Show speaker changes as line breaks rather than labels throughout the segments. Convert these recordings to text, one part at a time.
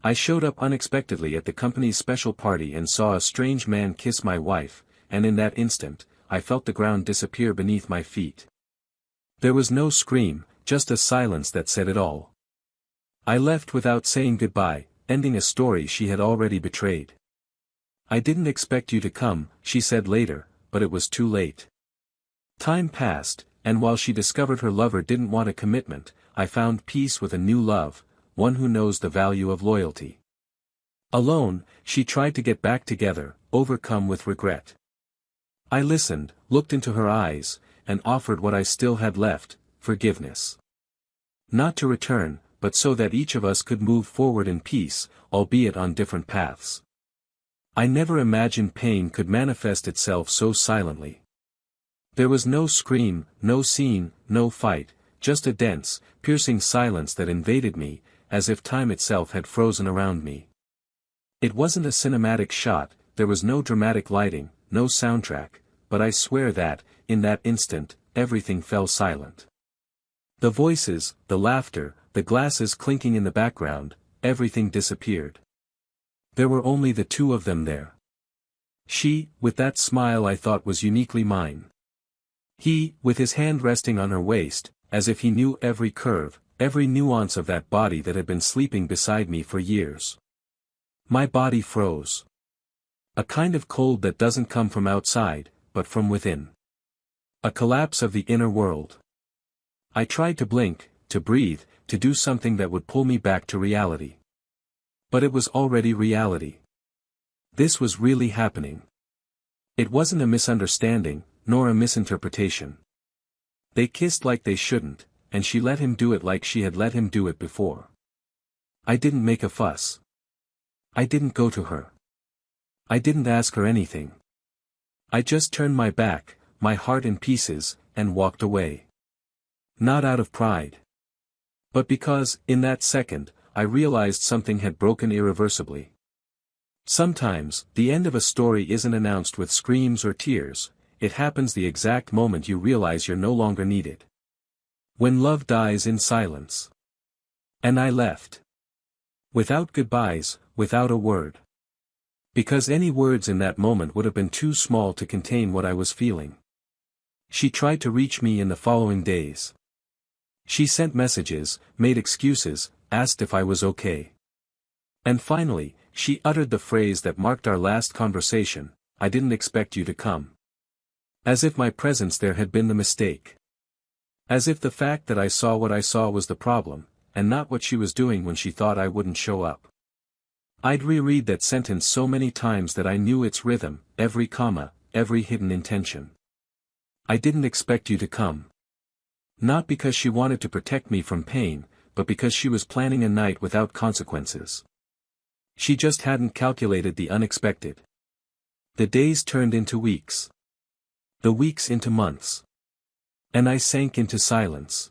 I showed up unexpectedly at the company's special party and saw a strange man kiss my wife, and in that instant, I felt the ground disappear beneath my feet. There was no scream, just a silence that said it all. I left without saying goodbye, ending a story she had already betrayed. I didn't expect you to come, she said later, but it was too late. Time passed, and while she discovered her lover didn't want a commitment, I found peace with a new love, one who knows the value of loyalty. Alone, she tried to get back together, overcome with regret. I listened, looked into her eyes, and offered what I still had left, forgiveness. Not to return, but so that each of us could move forward in peace, albeit on different paths. I never imagined pain could manifest itself so silently. There was no scream, no scene, no fight, just a dense, piercing silence that invaded me, as if time itself had frozen around me. It wasn't a cinematic shot, there was no dramatic lighting, no soundtrack, but I swear that, in that instant, everything fell silent. The voices, the laughter, the glasses clinking in the background, everything disappeared. There were only the two of them there. She, with that smile I thought was uniquely mine. He, with his hand resting on her waist, as if he knew every curve, every nuance of that body that had been sleeping beside me for years. My body froze. A kind of cold that doesn't come from outside, but from within. A collapse of the inner world. I tried to blink, to breathe, to do something that would pull me back to reality. But it was already reality. This was really happening. It wasn't a misunderstanding, nor a misinterpretation. They kissed like they shouldn't, and she let him do it like she had let him do it before. I didn't make a fuss. I didn't go to her. I didn't ask her anything. I just turned my back, my heart in pieces, and walked away. Not out of pride. But because, in that second, I realized something had broken irreversibly. Sometimes, the end of a story isn't announced with screams or tears, it happens the exact moment you realize you're no longer needed. When love dies in silence. And I left. Without goodbyes, without a word. Because any words in that moment would have been too small to contain what I was feeling. She tried to reach me in the following days. She sent messages, made excuses, asked if I was okay. And finally, she uttered the phrase that marked our last conversation, "I didn't expect you to come." As if my presence there had been the mistake. As if the fact that I saw what I saw was the problem, and not what she was doing when she thought I wouldn't show up. I'd reread that sentence so many times that I knew its rhythm, every comma, every hidden intention. I didn't expect you to come. Not because she wanted to protect me from pain, but because she was planning a night without consequences. She just hadn't calculated the unexpected. The days turned into weeks. The weeks into months. And I sank into silence.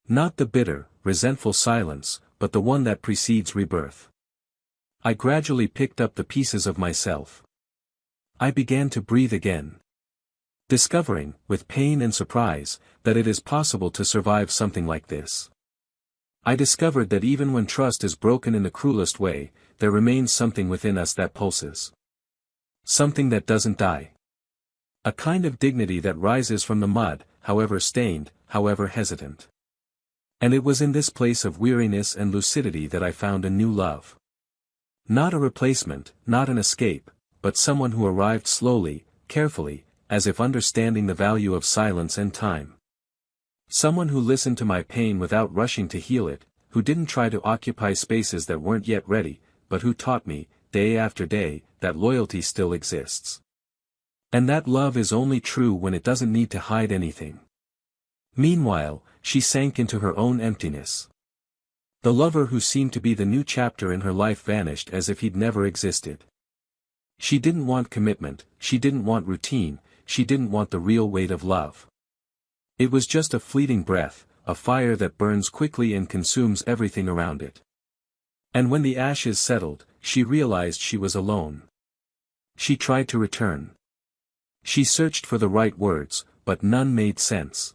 Not the bitter, resentful silence, but the one that precedes rebirth. I gradually picked up the pieces of myself. I began to breathe again. Discovering, with pain and surprise, that it is possible to survive something like this. I discovered that even when trust is broken in the cruelest way, there remains something within us that pulses. Something that doesn't die. A kind of dignity that rises from the mud, however stained, however hesitant. And it was in this place of weariness and lucidity that I found a new love. Not a replacement, not an escape, but someone who arrived slowly, carefully, as if understanding the value of silence and time. Someone who listened to my pain without rushing to heal it, who didn't try to occupy spaces that weren't yet ready, but who taught me, day after day, that loyalty still exists. And that love is only true when it doesn't need to hide anything. Meanwhile, she sank into her own emptiness. The lover who seemed to be the new chapter in her life vanished as if he'd never existed. She didn't want commitment, she didn't want routine, she didn't want the real weight of love. It was just a fleeting breath, a fire that burns quickly and consumes everything around it. And when the ashes settled, she realized she was alone. She tried to return. She searched for the right words, but none made sense.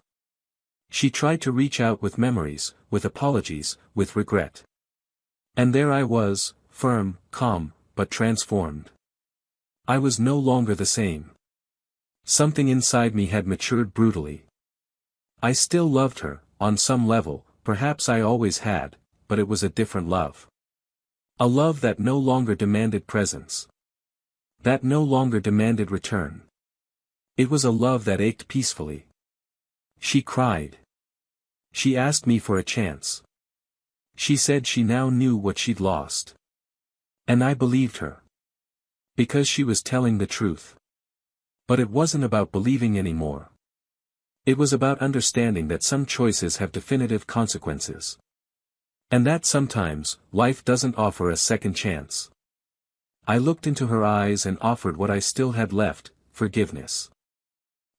She tried to reach out with memories, with apologies, with regret. And there I was, firm, calm, but transformed. I was no longer the same. Something inside me had matured brutally. I still loved her, on some level, perhaps I always had, but it was a different love. A love that no longer demanded presence. That no longer demanded return. It was a love that ached peacefully. She cried. She asked me for a chance. She said she now knew what she'd lost. And I believed her. Because she was telling the truth. But it wasn't about believing anymore. It was about understanding that some choices have definitive consequences. And that sometimes, life doesn't offer a second chance. I looked into her eyes and offered what I still had left, forgiveness.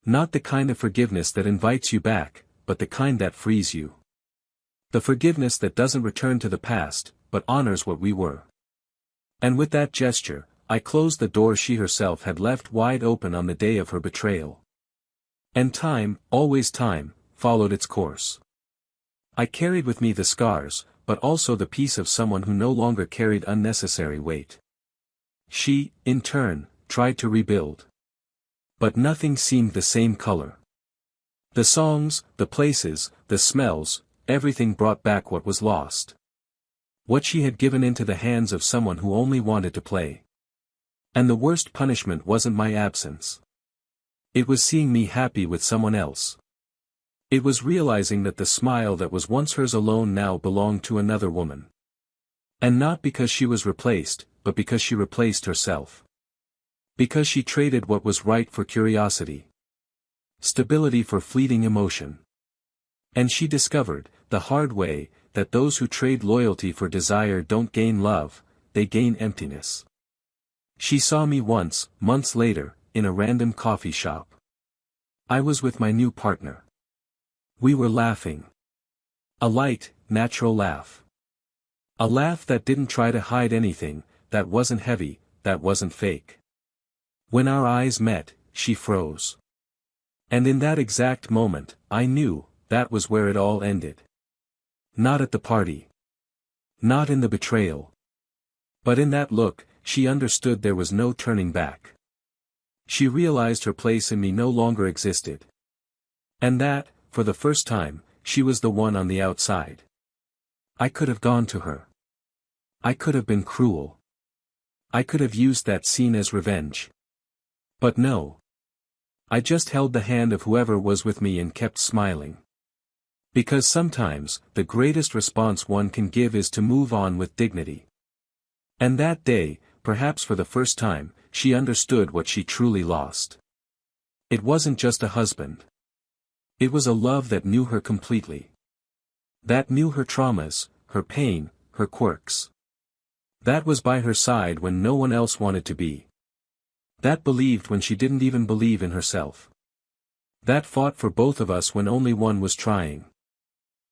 Not the kind of forgiveness that invites you back, but the kind that frees you. The forgiveness that doesn't return to the past, but honors what we were. And with that gesture, I closed the door she herself had left wide open on the day of her betrayal. And time, always time, followed its course. I carried with me the scars, but also the peace of someone who no longer carried unnecessary weight. She, in turn, tried to rebuild. But nothing seemed the same color. The songs, the places, the smells, everything brought back what was lost. What she had given into the hands of someone who only wanted to play. And the worst punishment wasn't my absence. It was seeing me happy with someone else. It was realizing that the smile that was once hers alone now belonged to another woman. And not because she was replaced, but because she replaced herself. Because she traded what was right for curiosity. Stability for fleeting emotion. And she discovered, the hard way, that those who trade loyalty for desire don't gain love, they gain emptiness. She saw me once, months later, in a random coffee shop. I was with my new partner. We were laughing. A light, natural laugh. A laugh that didn't try to hide anything, that wasn't heavy, that wasn't fake. When our eyes met, she froze. And in that exact moment, I knew, that was where it all ended. Not at the party. Not in the betrayal. But in that look, she understood there was no turning back. She realized her place in me no longer existed. And that, for the first time, she was the one on the outside. I could have gone to her. I could have been cruel. I could have used that scene as revenge. But no. I just held the hand of whoever was with me and kept smiling. Because sometimes, the greatest response one can give is to move on with dignity. And that day, perhaps for the first time, she understood what she truly lost. It wasn't just a husband. It was a love that knew her completely. That knew her traumas, her pain, her quirks. That was by her side when no one else wanted to be. That believed when she didn't even believe in herself. That fought for both of us when only one was trying.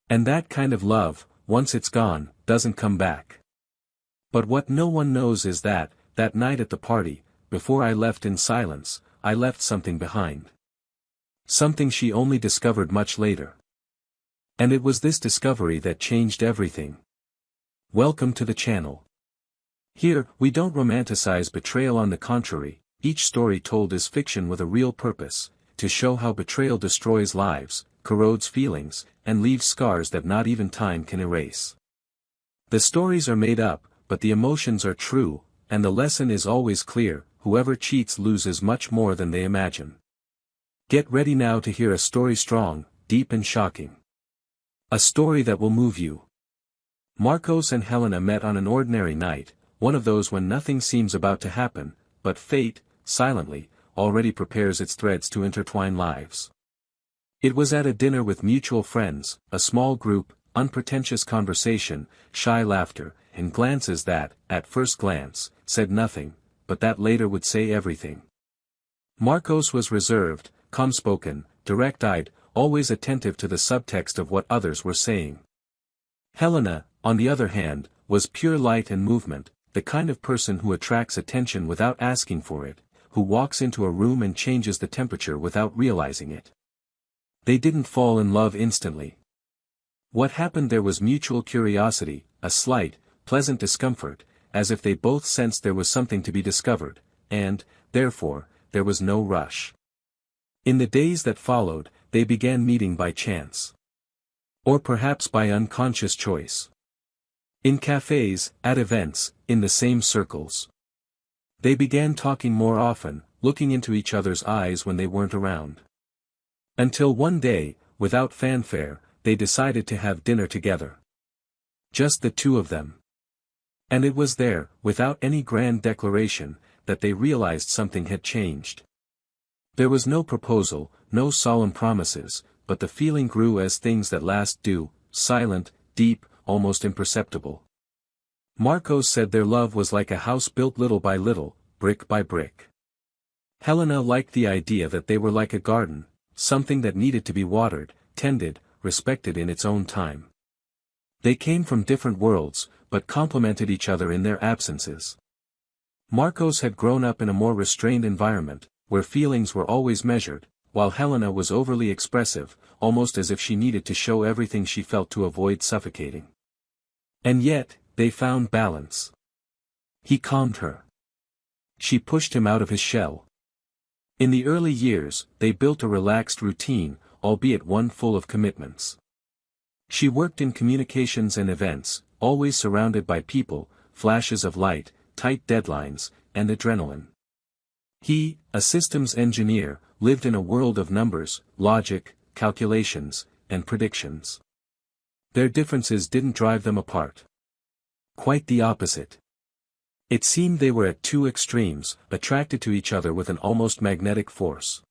And that kind of love, once it's gone, doesn't come back. But what no one knows is that night at the party, before I left in silence, I left something behind. Something she only discovered much later. And it was this discovery that changed everything. Welcome to the channel. Here, we don't romanticize betrayal. On the contrary, each story told is fiction with a real purpose, to show how betrayal destroys lives, corrodes feelings, and leaves scars that not even time can erase. The stories are made up, but the emotions are true, and the lesson is always clear: whoever cheats loses much more than they imagine. Get ready now to hear a story strong, deep and shocking. A story that will move you. Marcos and Helena met on an ordinary night, one of those when nothing seems about to happen, but fate, silently, already prepares its threads to intertwine lives. It was at a dinner with mutual friends, a small group, unpretentious conversation, shy laughter, and glances that, at first glance, said nothing, but that later would say everything. Marcos was reserved, calm-spoken, direct-eyed, always attentive to the subtext of what others were saying. Helena, on the other hand, was pure light and movement, the kind of person who attracts attention without asking for it, who walks into a room and changes the temperature without realizing it. They didn't fall in love instantly. What happened there was mutual curiosity, a slight, pleasant discomfort, as if they both sensed there was something to be discovered, and, therefore, there was no rush. In the days that followed, they began meeting by chance. Or perhaps by unconscious choice. In cafes, at events, in the same circles. They began talking more often, looking into each other's eyes when they weren't around. Until one day, without fanfare, they decided to have dinner together. Just the two of them. And it was there, without any grand declaration, that they realized something had changed. There was no proposal, no solemn promises, but the feeling grew as things that last do, silent, deep, almost imperceptible. Marcos said their love was like a house built little by little, brick by brick. Helena liked the idea that they were like a garden, something that needed to be watered, tended, respected in its own time. They came from different worlds, but complemented each other in their absences. Marcos had grown up in a more restrained environment, where feelings were always measured, while Helena was overly expressive, almost as if she needed to show everything she felt to avoid suffocating. And yet, they found balance. He calmed her. She pushed him out of his shell. In the early years, they built a relaxed routine, albeit one full of commitments. She worked in communications and events, always surrounded by people, flashes of light, tight deadlines, and adrenaline. He, a systems engineer, lived in a world of numbers, logic, calculations, and predictions. Their differences didn't drive them apart. Quite the opposite. It seemed they were at two extremes, attracted to each other with an almost magnetic force.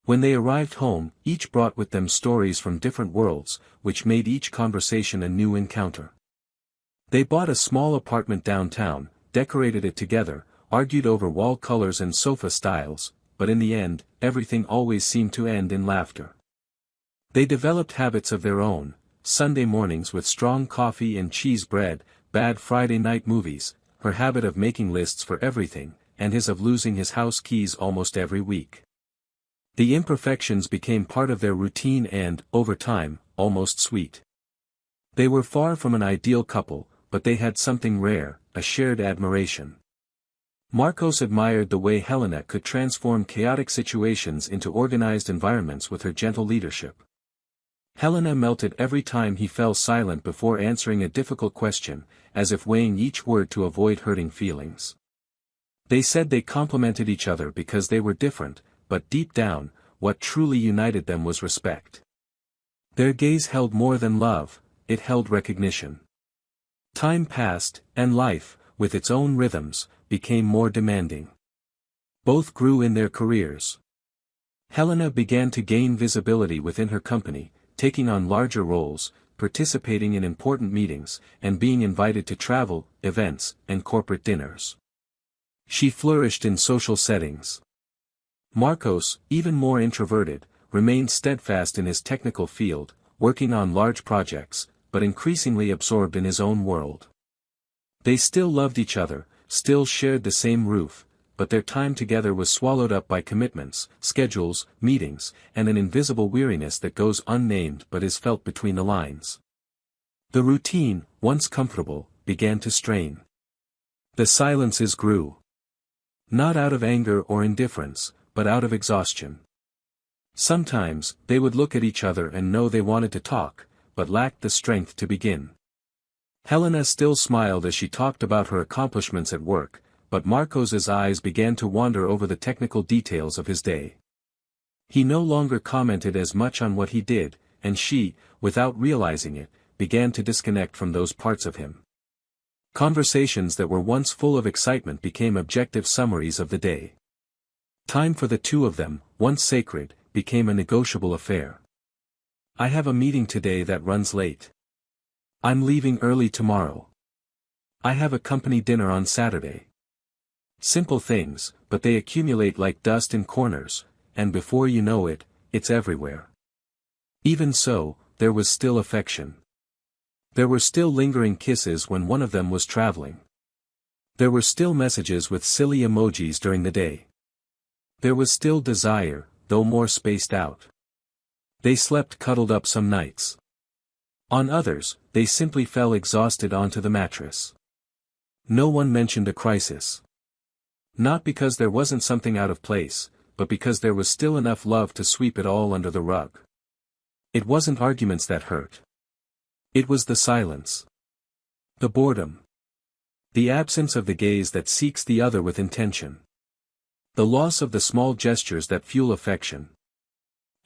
When they arrived home, each brought with them stories from different worlds, which made each conversation a new encounter. They bought a small apartment downtown, decorated it together, argued over wall colors and sofa styles, but in the end, everything always seemed to end in laughter. They developed habits of their own: Sunday mornings with strong coffee and cheese bread, bad Friday night movies, her habit of making lists for everything, and his of losing his house keys almost every week. The imperfections became part of their routine and, over time, almost sweet. They were far from an ideal couple, but they had something rare, a shared admiration. Marcos admired the way Helena could transform chaotic situations into organized environments with her gentle leadership. Helena melted every time he fell silent before answering a difficult question, as if weighing each word to avoid hurting feelings. They said they complemented each other because they were different, but deep down, what truly united them was respect. Their gaze held more than love, it held recognition. Time passed, and life, with its own rhythms, became more demanding. Both grew in their careers. Helena began to gain visibility within her company, taking on larger roles, participating in important meetings, and being invited to travel, events, and corporate dinners. She flourished in social settings. Marcos, even more introverted, remained steadfast in his technical field, working on large projects, but increasingly absorbed in his own world. They still loved each other, still shared the same roof, but their time together was swallowed up by commitments, schedules, meetings, and an invisible weariness that goes unnamed but is felt between the lines. The routine, once comfortable, began to strain. The silences grew. Not out of anger or indifference, but out of exhaustion. Sometimes, they would look at each other and know they wanted to talk, but lacked the strength to begin. Helena still smiled as she talked about her accomplishments at work, but Marcos's eyes began to wander over the technical details of his day. He no longer commented as much on what he did, and she, without realizing it, began to disconnect from those parts of him. Conversations that were once full of excitement became objective summaries of the day. Time for the two of them, once sacred, became a negotiable affair. I have a meeting today that runs late. I'm leaving early tomorrow. I have a company dinner on Saturday. Simple things, but they accumulate like dust in corners, and before you know it, it's everywhere. Even so, there was still affection. There were still lingering kisses when one of them was traveling. There were still messages with silly emojis during the day. There was still desire, though more spaced out. They slept cuddled up some nights. On others, they simply fell exhausted onto the mattress. No one mentioned a crisis. Not because there wasn't something out of place, but because there was still enough love to sweep it all under the rug. It wasn't arguments that hurt. It was the silence. The boredom. The absence of the gaze that seeks the other with intention. The loss of the small gestures that fuel affection.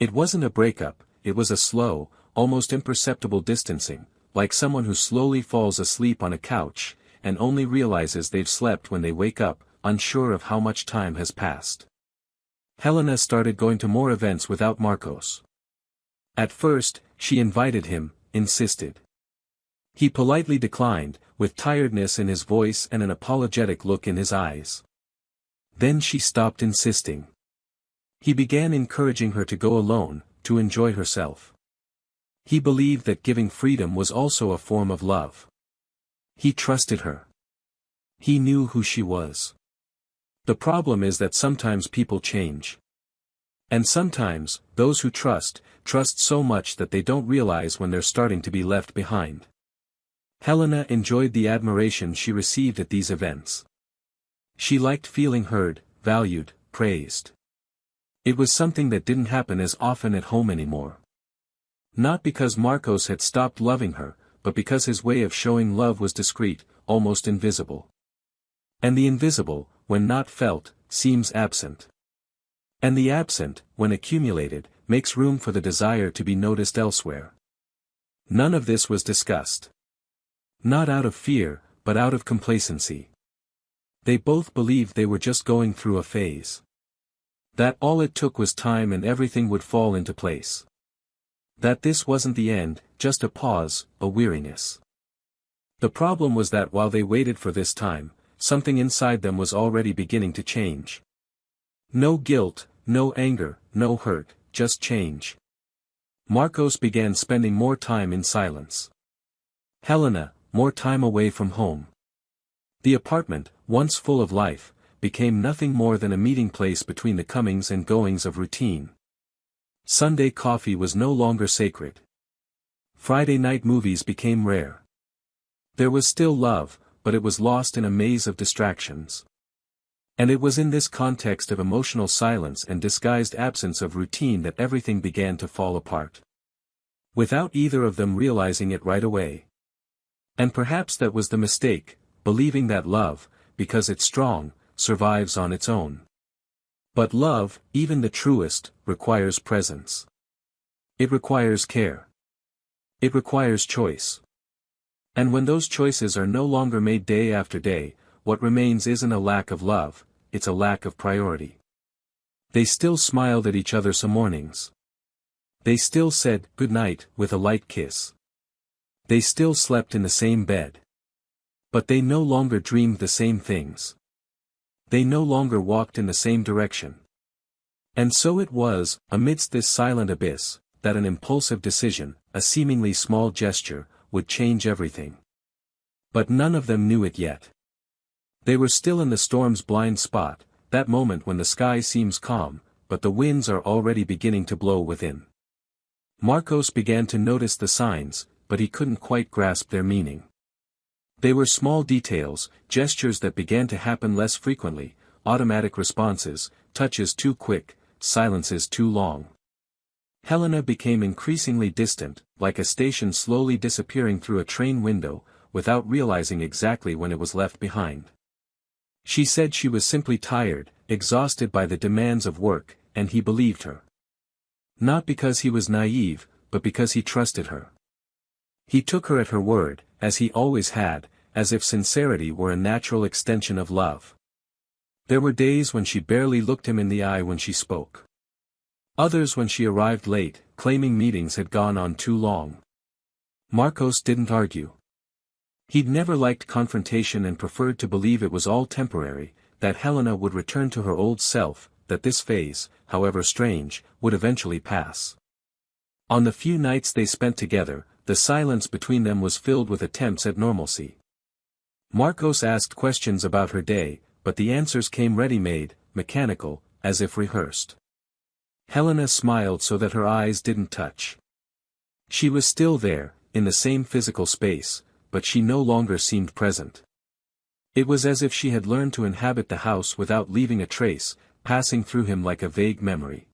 It wasn't a breakup, it was a slow, almost imperceptible distancing, like someone who slowly falls asleep on a couch, and only realizes they've slept when they wake up, unsure of how much time has passed. Helena started going to more events without Marcos. At first, she invited him, insisted. He politely declined, with tiredness in his voice and an apologetic look in his eyes. Then she stopped insisting. He began encouraging her to go alone, to enjoy herself. He believed that giving freedom was also a form of love. He trusted her. He knew who she was. The problem is that sometimes people change. And sometimes, those who trust so much that they don't realize when they're starting to be left behind. Helena enjoyed the admiration she received at these events. She liked feeling heard, valued, praised. It was something that didn't happen as often at home anymore. Not because Marcos had stopped loving her, but because his way of showing love was discreet, almost invisible. And the invisible, when not felt, seems absent. And the absent, when accumulated, makes room for the desire to be noticed elsewhere. None of this was discussed. Not out of fear, but out of complacency. They both believed they were just going through a phase. That all it took was time and everything would fall into place. That this wasn't the end, just a pause, a weariness. The problem was that while they waited for this time, something inside them was already beginning to change. No guilt, no anger, no hurt, just change. Marcos began spending more time in silence. Helena, more time away from home. The apartment, once full of life, became nothing more than a meeting place between the comings and goings of routine. Sunday coffee was no longer sacred. Friday night movies became rare. There was still love, but it was lost in a maze of distractions. And it was in this context of emotional silence and disguised absence of routine that everything began to fall apart. Without either of them realizing it right away. And perhaps that was the mistake, believing that love, because it's strong, survives on its own. But love, even the truest, requires presence. It requires care. It requires choice. And when those choices are no longer made day after day, what remains isn't a lack of love, it's a lack of priority. They still smiled at each other some mornings. They still said good night with a light kiss. They still slept in the same bed. But they no longer dreamed the same things. They no longer walked in the same direction. And so it was, amidst this silent abyss, that an impulsive decision, a seemingly small gesture, would change everything. But none of them knew it yet. They were still in the storm's blind spot, that moment when the sky seems calm, but the winds are already beginning to blow within. Marcos began to notice the signs, but he couldn't quite grasp their meaning. They were small details, gestures that began to happen less frequently, automatic responses, touches too quick, silences too long. Helena became increasingly distant, like a station slowly disappearing through a train window, without realizing exactly when it was left behind. She said she was simply tired, exhausted by the demands of work, and he believed her. Not because he was naive, but because he trusted her. He took her at her word, as he always had, as if sincerity were a natural extension of love. There were days when she barely looked him in the eye when she spoke. Others when she arrived late, claiming meetings had gone on too long. Marcos didn't argue. He'd never liked confrontation and preferred to believe it was all temporary, that Helena would return to her old self, that this phase, however strange, would eventually pass. On the few nights they spent together, the silence between them was filled with attempts at normalcy. Marcos asked questions about her day, but the answers came ready-made, mechanical, as if rehearsed. Helena smiled so that her eyes didn't touch. She was still there, in the same physical space, but she no longer seemed present. It was as if she had learned to inhabit the house without leaving a trace, passing through him like a vague memory.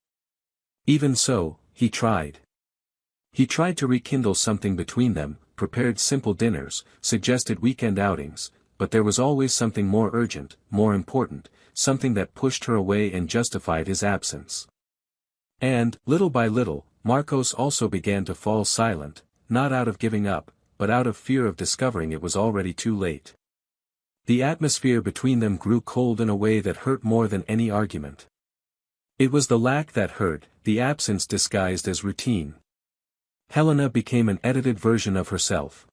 Even so, he tried. He tried to rekindle something between them, prepared simple dinners, suggested weekend outings, but there was always something more urgent, more important, something that pushed her away and justified his absence. And, little by little, Marcos also began to fall silent, not out of giving up, but out of fear of discovering it was already too late. The atmosphere between them grew cold in a way that hurt more than any argument. It was the lack that hurt, the absence disguised as routine. Helena became an edited version of herself.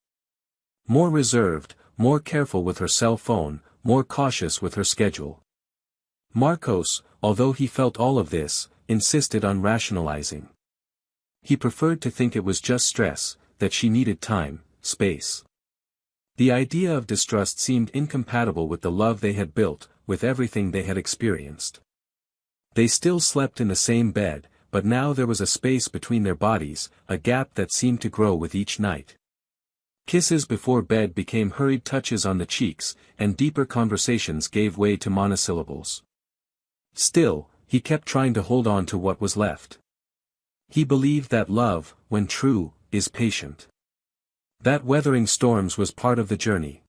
More reserved, more careful with her cell phone, more cautious with her schedule. Marcos, although he felt all of this, insisted on rationalizing. He preferred to think it was just stress, that she needed time, space. The idea of distrust seemed incompatible with the love they had built, with everything they had experienced. They still slept in the same bed, but now there was a space between their bodies, a gap that seemed to grow with each night. Kisses before bed became hurried touches on the cheeks, and deeper conversations gave way to monosyllables. Still, he kept trying to hold on to what was left. He believed that love, when true, is patient. That weathering storms was part of the journey.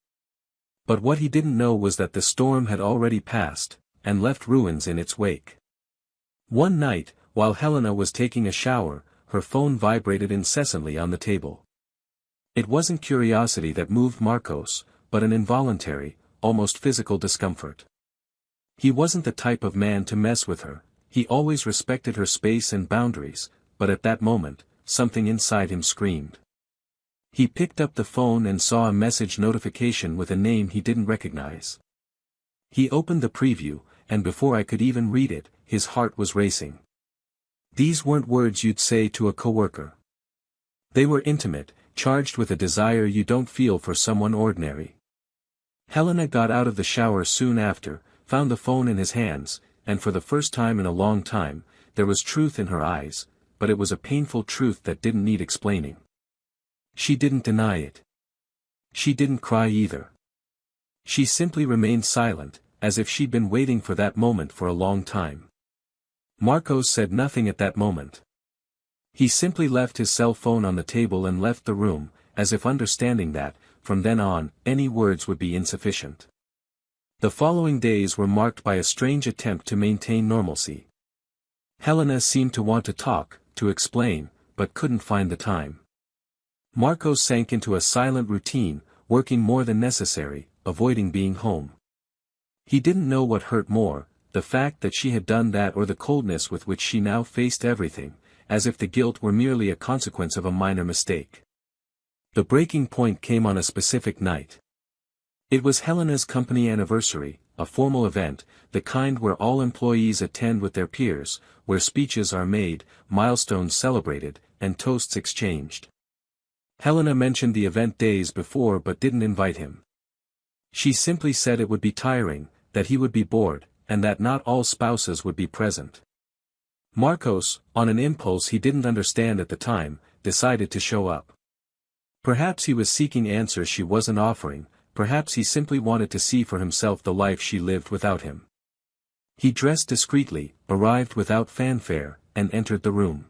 But what he didn't know was that the storm had already passed, and left ruins in its wake. One night, while Helena was taking a shower, her phone vibrated incessantly on the table. It wasn't curiosity that moved Marcos, but an involuntary, almost physical discomfort. He wasn't the type of man to mess with her, he always respected her space and boundaries, but at that moment, something inside him screamed. He picked up the phone and saw a message notification with a name he didn't recognize. He opened the preview, and before I could even read it, his heart was racing. These weren't words you'd say to a coworker. They were intimate, charged with a desire you don't feel for someone ordinary. Helena got out of the shower soon after, found the phone in his hands, and for the first time in a long time, there was truth in her eyes, but it was a painful truth that didn't need explaining. She didn't deny it. She didn't cry either. She simply remained silent, as if she'd been waiting for that moment for a long time. Marcos said nothing at that moment. He simply left his cell phone on the table and left the room, as if understanding that, from then on, any words would be insufficient. The following days were marked by a strange attempt to maintain normalcy. Helena seemed to want to talk, to explain, but couldn't find the time. Marcos sank into a silent routine, working more than necessary, avoiding being home. He didn't know what hurt more, the fact that she had done that or the coldness with which she now faced everything, as if the guilt were merely a consequence of a minor mistake. The breaking point came on a specific night. It was Helena's company anniversary, a formal event, the kind where all employees attend with their peers, where speeches are made, milestones celebrated, and toasts exchanged. Helena mentioned the event days before but didn't invite him. She simply said it would be tiring, that he would be bored, and that not all spouses would be present. Marcos, on an impulse he didn't understand at the time, decided to show up. Perhaps he was seeking answers she wasn't offering, perhaps he simply wanted to see for himself the life she lived without him. He dressed discreetly, arrived without fanfare, and entered the room.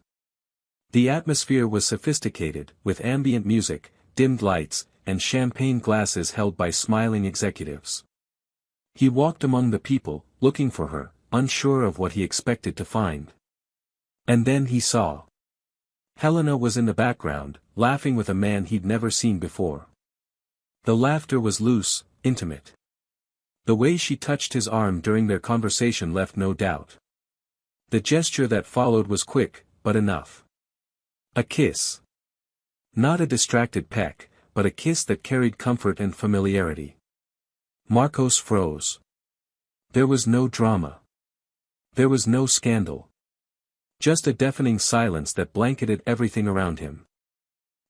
The atmosphere was sophisticated, with ambient music, dimmed lights, and champagne glasses held by smiling executives. He walked among the people, looking for her, unsure of what he expected to find. And then he saw. Helena was in the background, laughing with a man he'd never seen before. The laughter was loose, intimate. The way she touched his arm during their conversation left no doubt. The gesture that followed was quick, but enough. A kiss. Not a distracted peck, but a kiss that carried comfort and familiarity. Marcos froze. There was no drama. There was no scandal. Just a deafening silence that blanketed everything around him.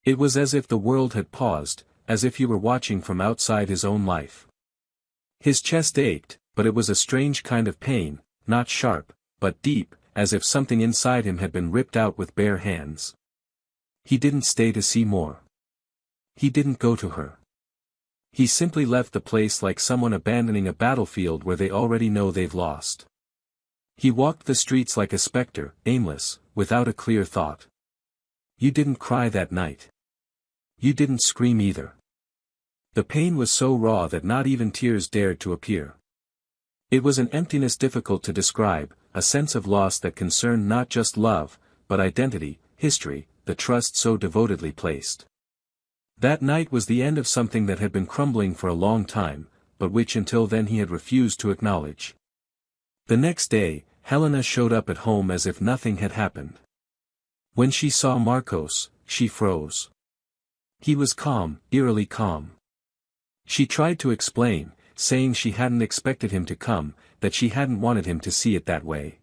It was as if the world had paused, as if he were watching from outside his own life. His chest ached, but it was a strange kind of pain, not sharp, but deep, as if something inside him had been ripped out with bare hands. He didn't stay to see more. He didn't go to her. He simply left the place like someone abandoning a battlefield where they already know they've lost. He walked the streets like a specter, aimless, without a clear thought. You didn't cry that night. You didn't scream either. The pain was so raw that not even tears dared to appear. It was an emptiness difficult to describe, a sense of loss that concerned not just love, but identity, history, the trust so devotedly placed. That night was the end of something that had been crumbling for a long time, but which until then he had refused to acknowledge. The next day, Helena showed up at home as if nothing had happened. When she saw Marcos, she froze. He was calm, eerily calm. She tried to explain, saying she hadn't expected him to come, that she hadn't wanted him to see it that way.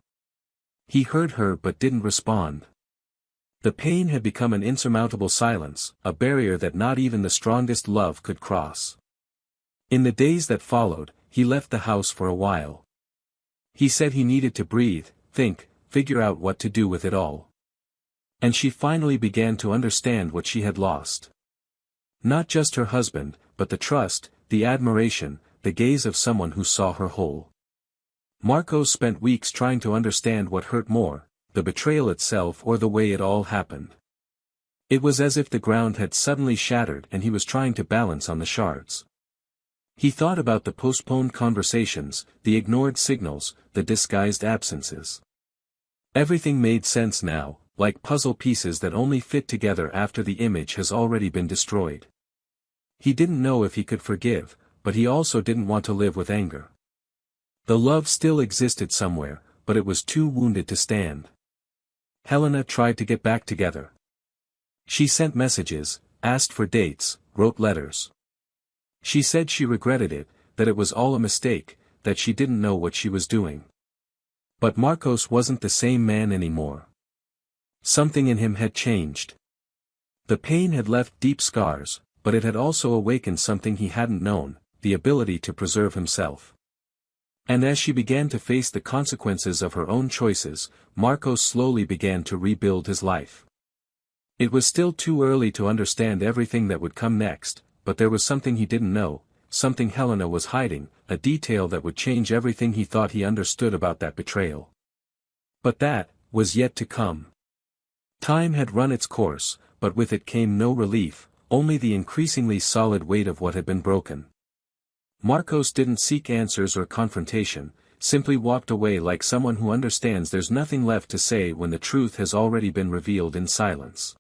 He heard her but didn't respond. The pain had become an insurmountable silence, a barrier that not even the strongest love could cross. In the days that followed, he left the house for a while. He said he needed to breathe, think, figure out what to do with it all. And she finally began to understand what she had lost. Not just her husband, but the trust, the admiration, the gaze of someone who saw her whole. Marcos spent weeks trying to understand what hurt more, the betrayal itself or the way it all happened. It was as if the ground had suddenly shattered and he was trying to balance on the shards. He thought about the postponed conversations, the ignored signals, the disguised absences. Everything made sense now, like puzzle pieces that only fit together after the image has already been destroyed. He didn't know if he could forgive, but he also didn't want to live with anger. The love still existed somewhere, but it was too wounded to stand. Helena tried to get back together. She sent messages, asked for dates, wrote letters. She said she regretted it, that it was all a mistake, that she didn't know what she was doing. But Marcos wasn't the same man anymore. Something in him had changed. The pain had left deep scars, but it had also awakened something he hadn't known, the ability to preserve himself. And as she began to face the consequences of her own choices, Marcos slowly began to rebuild his life. It was still too early to understand everything that would come next, but there was something he didn't know, something Helena was hiding, a detail that would change everything he thought he understood about that betrayal. But that was yet to come. Time had run its course, but with it came no relief, only the increasingly solid weight of what had been broken. Marcos didn't seek answers or confrontation, simply walked away like someone who understands there's nothing left to say when the truth has already been revealed in silence.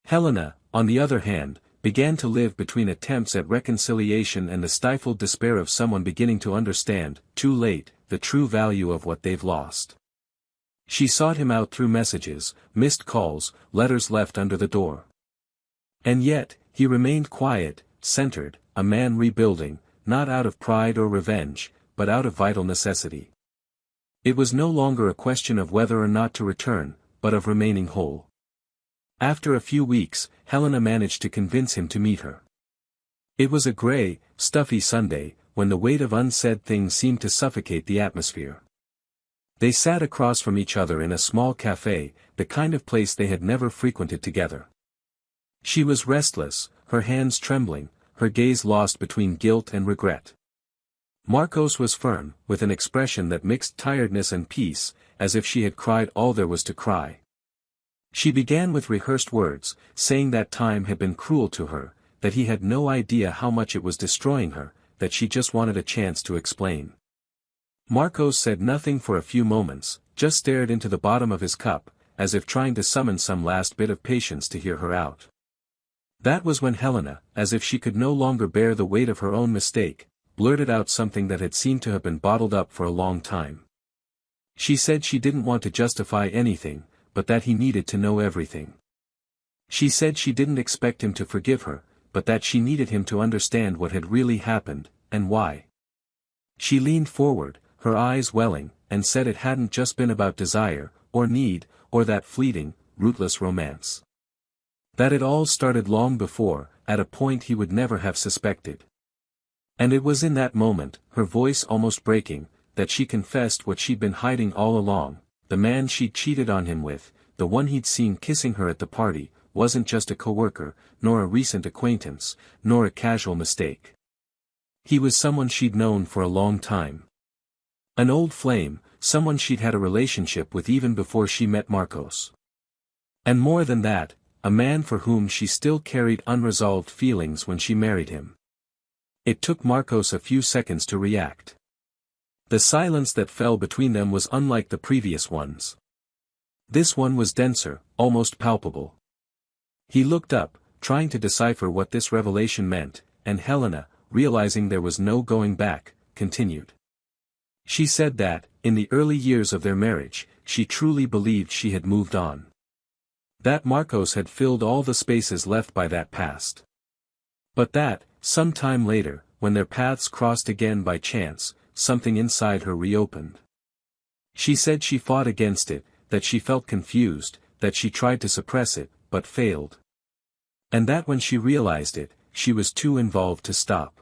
Helena, on the other hand, began to live between attempts at reconciliation and the stifled despair of someone beginning to understand, too late, the true value of what they've lost. She sought him out through messages, missed calls, letters left under the door. And yet, he remained quiet, centered, a man rebuilding, not out of pride or revenge, but out of vital necessity. It was no longer a question of whether or not to return, but of remaining whole. After a few weeks, Helena managed to convince him to meet her. It was a gray, stuffy Sunday, when the weight of unsaid things seemed to suffocate the atmosphere. They sat across from each other in a small cafe, the kind of place they had never frequented together. She was restless, her hands trembling, her gaze lost between guilt and regret. Marcos was firm, with an expression that mixed tiredness and peace, as if she had cried all there was to cry. She began with rehearsed words, saying that time had been cruel to her, that he had no idea how much it was destroying her, that she just wanted a chance to explain. Marcos said nothing for a few moments, just stared into the bottom of his cup, as if trying to summon some last bit of patience to hear her out. That was when Helena, as if she could no longer bear the weight of her own mistake, blurted out something that had seemed to have been bottled up for a long time. She said she didn't want to justify anything, but that he needed to know everything. She said she didn't expect him to forgive her, but that she needed him to understand what had really happened, and why. She leaned forward, her eyes welling, and said it hadn't just been about desire, or need, or that fleeting, rootless romance. That it all started long before, at a point he would never have suspected. And it was in that moment, her voice almost breaking, that she confessed what she'd been hiding all along. The man she'd cheated on him with, the one he'd seen kissing her at the party, wasn't just a coworker, nor a recent acquaintance, nor a casual mistake. He was someone she'd known for a long time. An old flame, someone she'd had a relationship with even before she met Marcos. And more than that, a man for whom she still carried unresolved feelings when she married him. It took Marcos a few seconds to react. The silence that fell between them was unlike the previous ones. This one was denser, almost palpable. He looked up, trying to decipher what this revelation meant, and Helena, realizing there was no going back, continued. She said that, in the early years of their marriage, she truly believed she had moved on. That Marcos had filled all the spaces left by that past. But that, some time later, when their paths crossed again by chance, something inside her reopened. She said she fought against it, that she felt confused, that she tried to suppress it, but failed. And that when she realized it, she was too involved to stop.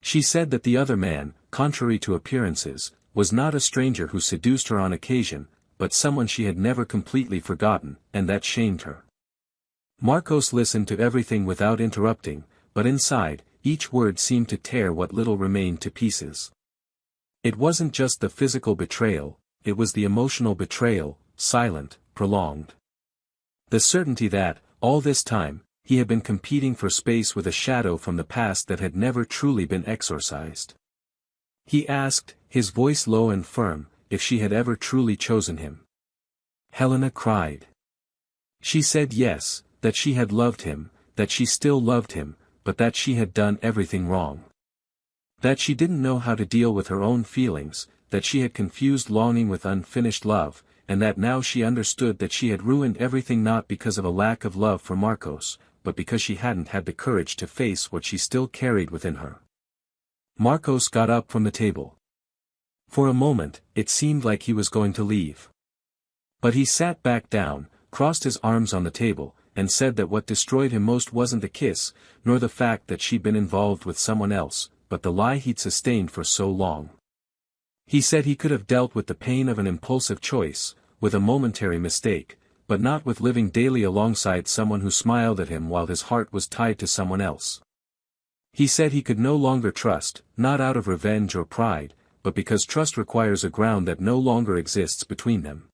She said that the other man, contrary to appearances, was not a stranger who seduced her on occasion, but someone she had never completely forgotten, and that shamed her. Marcos listened to everything without interrupting, but inside, each word seemed to tear what little remained to pieces. It wasn't just the physical betrayal, it was the emotional betrayal, silent, prolonged. The certainty that, all this time, he had been competing for space with a shadow from the past that had never truly been exorcised. He asked, his voice low and firm, if she had ever truly chosen him. Helena cried. She said yes, that she had loved him, that she still loved him, but that she had done everything wrong. That she didn't know how to deal with her own feelings, that she had confused longing with unfinished love, and that now she understood that she had ruined everything not because of a lack of love for Marcos, but because she hadn't had the courage to face what she still carried within her. Marcos got up from the table. For a moment, it seemed like he was going to leave. But he sat back down, crossed his arms on the table, and said that what destroyed him most wasn't the kiss, nor the fact that she'd been involved with someone else, but the lie he'd sustained for so long. He said he could have dealt with the pain of an impulsive choice, with a momentary mistake, but not with living daily alongside someone who smiled at him while his heart was tied to someone else. He said he could no longer trust, not out of revenge or pride, but because trust requires a ground that no longer exists between them.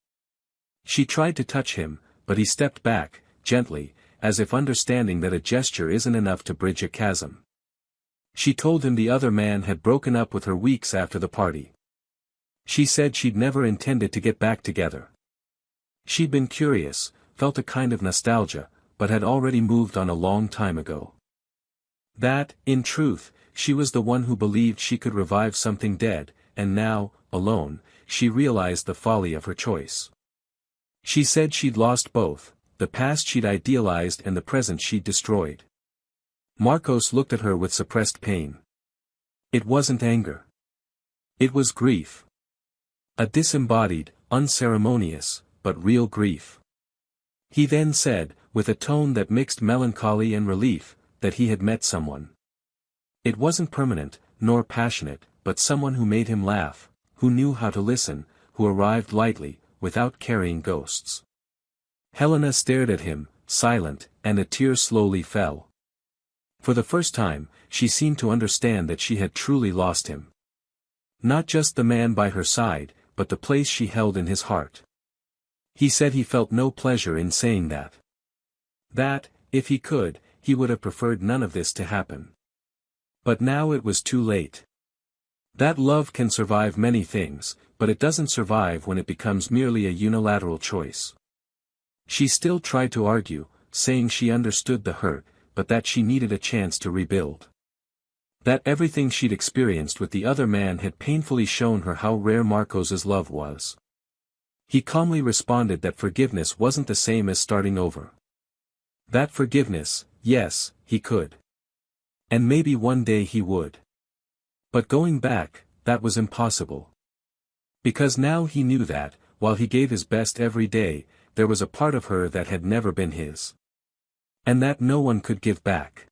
She tried to touch him, but he stepped back, gently, as if understanding that a gesture isn't enough to bridge a chasm. She told him the other man had broken up with her weeks after the party. She said she'd never intended to get back together. She'd been curious, felt a kind of nostalgia, but had already moved on a long time ago. That, in truth, she was the one who believed she could revive something dead, and now, alone, she realized the folly of her choice. She said she'd lost both, the past she'd idealized and the present she'd destroyed. Marcos looked at her with suppressed pain. It wasn't anger. It was grief. A disembodied, unceremonious, but real grief. He then said, with a tone that mixed melancholy and relief, that he had met someone. It wasn't permanent, nor passionate, but someone who made him laugh, who knew how to listen, who arrived lightly, without carrying ghosts. Helena stared at him, silent, and a tear slowly fell. For the first time, she seemed to understand that she had truly lost him. Not just the man by her side, but the place she held in his heart. He said he felt no pleasure in saying that. That, if he could, he would have preferred none of this to happen. But now it was too late. That love can survive many things, but it doesn't survive when it becomes merely a unilateral choice. She still tried to argue, saying she understood the hurt, but that she needed a chance to rebuild. That everything she'd experienced with the other man had painfully shown her how rare Marcos's love was. He calmly responded that forgiveness wasn't the same as starting over. That forgiveness, yes, he could. And maybe one day he would. But going back, that was impossible. Because now he knew that, while he gave his best every day, there was a part of her that had never been his. And that no one could give back.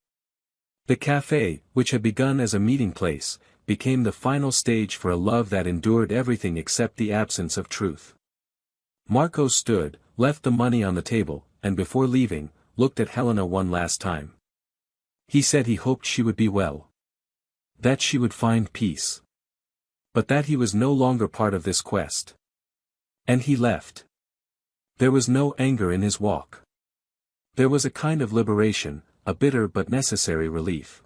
The cafe, which had begun as a meeting place, became the final stage for a love that endured everything except the absence of truth. Marcos stood, left the money on the table, and before leaving, looked at Helena one last time. He said he hoped she would be well. That she would find peace. But that he was no longer part of this quest. And he left. There was no anger in his walk. There was a kind of liberation, a bitter but necessary relief.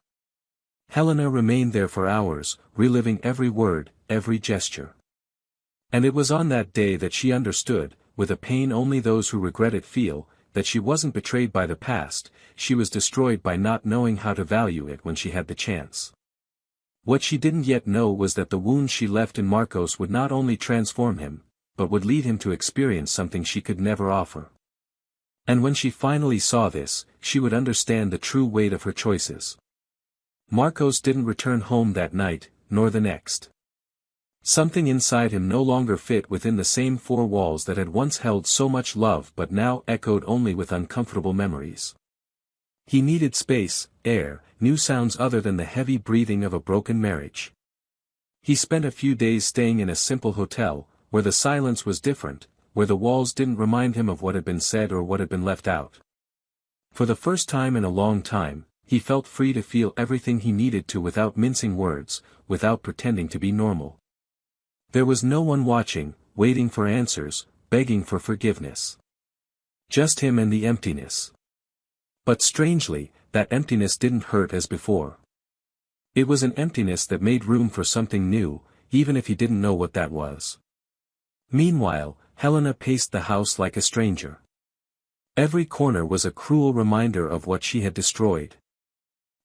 Helena remained there for hours, reliving every word, every gesture. And it was on that day that she understood, with a pain only those who regret it feel, that she wasn't betrayed by the past, she was destroyed by not knowing how to value it when she had the chance. What she didn't yet know was that the wound she left in Marcos would not only transform him, but would lead him to experience something she could never offer. And when she finally saw this, she would understand the true weight of her choices. Marcos didn't return home that night, nor the next. Something inside him no longer fit within the same four walls that had once held so much love but now echoed only with uncomfortable memories. He needed space, air, new sounds other than the heavy breathing of a broken marriage. He spent a few days staying in a simple hotel, where the silence was different, where the walls didn't remind him of what had been said or what had been left out. For the first time in a long time, he felt free to feel everything he needed to without mincing words, without pretending to be normal. There was no one watching, waiting for answers, begging for forgiveness. Just him and the emptiness. But strangely, that emptiness didn't hurt as before. It was an emptiness that made room for something new, even if he didn't know what that was. Meanwhile, Helena paced the house like a stranger. Every corner was a cruel reminder of what she had destroyed.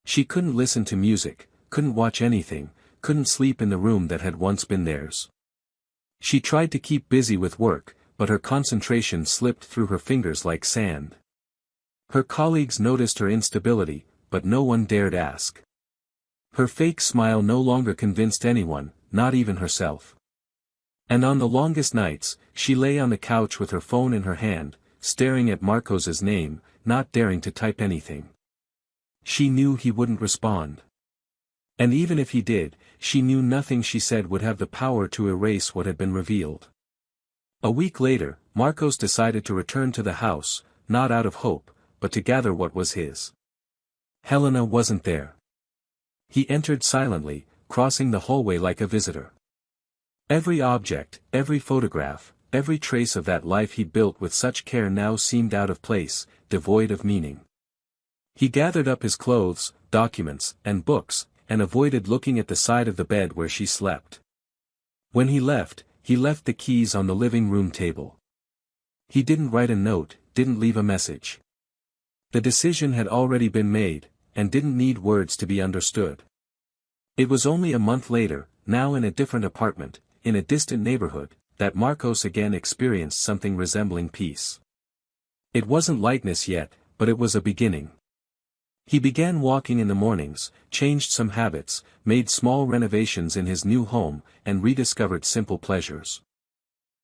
She couldn't listen to music, couldn't watch anything, couldn't sleep in the room that had once been theirs. She tried to keep busy with work, but her concentration slipped through her fingers like sand. Her colleagues noticed her instability, but no one dared ask. Her fake smile no longer convinced anyone, not even herself. And on the longest nights, she lay on the couch with her phone in her hand, staring at Marcos's name, not daring to type anything. She knew he wouldn't respond. And even if he did, she knew nothing she said would have the power to erase what had been revealed. A week later, Marcos decided to return to the house, not out of hope, but to gather what was his. Helena wasn't there. He entered silently, crossing the hallway like a visitor. Every object, every photograph, every trace of that life he'd built with such care now seemed out of place, devoid of meaning. He gathered up his clothes, documents, and books, and avoided looking at the side of the bed where she slept. When he left the keys on the living room table. He didn't write a note, didn't leave a message. The decision had already been made, and didn't need words to be understood. It was only a month later, now in a different apartment, in a distant neighborhood, that Marcos again experienced something resembling peace. It wasn't lightness yet, but it was a beginning. He began walking in the mornings, changed some habits, made small renovations in his new home, and rediscovered simple pleasures.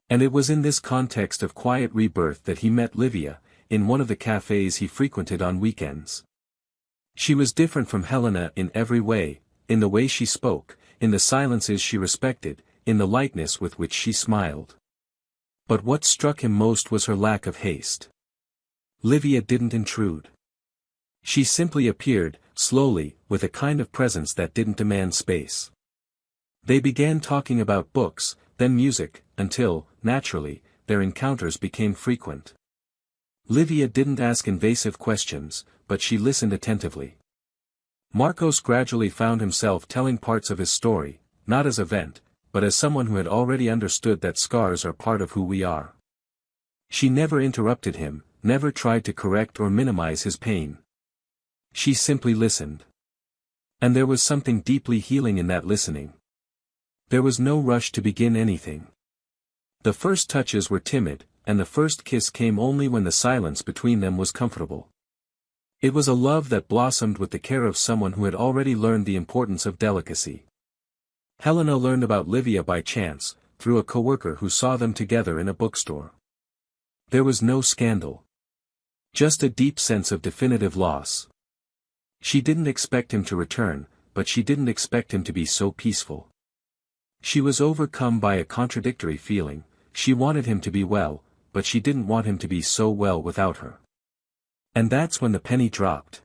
And it was in this context of quiet rebirth that he met Livia, in one of the cafes he frequented on weekends. She was different from Helena in every way, in the way she spoke, in the silences she respected, in the lightness with which she smiled. But what struck him most was her lack of haste. Livia didn't intrude. She simply appeared, slowly, with a kind of presence that didn't demand space. They began talking about books, then music, until, naturally, their encounters became frequent. Livia didn't ask invasive questions, but she listened attentively. Marcos gradually found himself telling parts of his story, not as a vent, but as someone who had already understood that scars are part of who we are. She never interrupted him, never tried to correct or minimize his pain. She simply listened. And there was something deeply healing in that listening. There was no rush to begin anything. The first touches were timid, and the first kiss came only when the silence between them was comfortable. It was a love that blossomed with the care of someone who had already learned the importance of delicacy. Helena learned about Livia by chance, through a coworker who saw them together in a bookstore. There was no scandal. Just a deep sense of definitive loss. She didn't expect him to return, but she didn't expect him to be so peaceful. She was overcome by a contradictory feeling. She wanted him to be well, but she didn't want him to be so well without her. And that's when the penny dropped.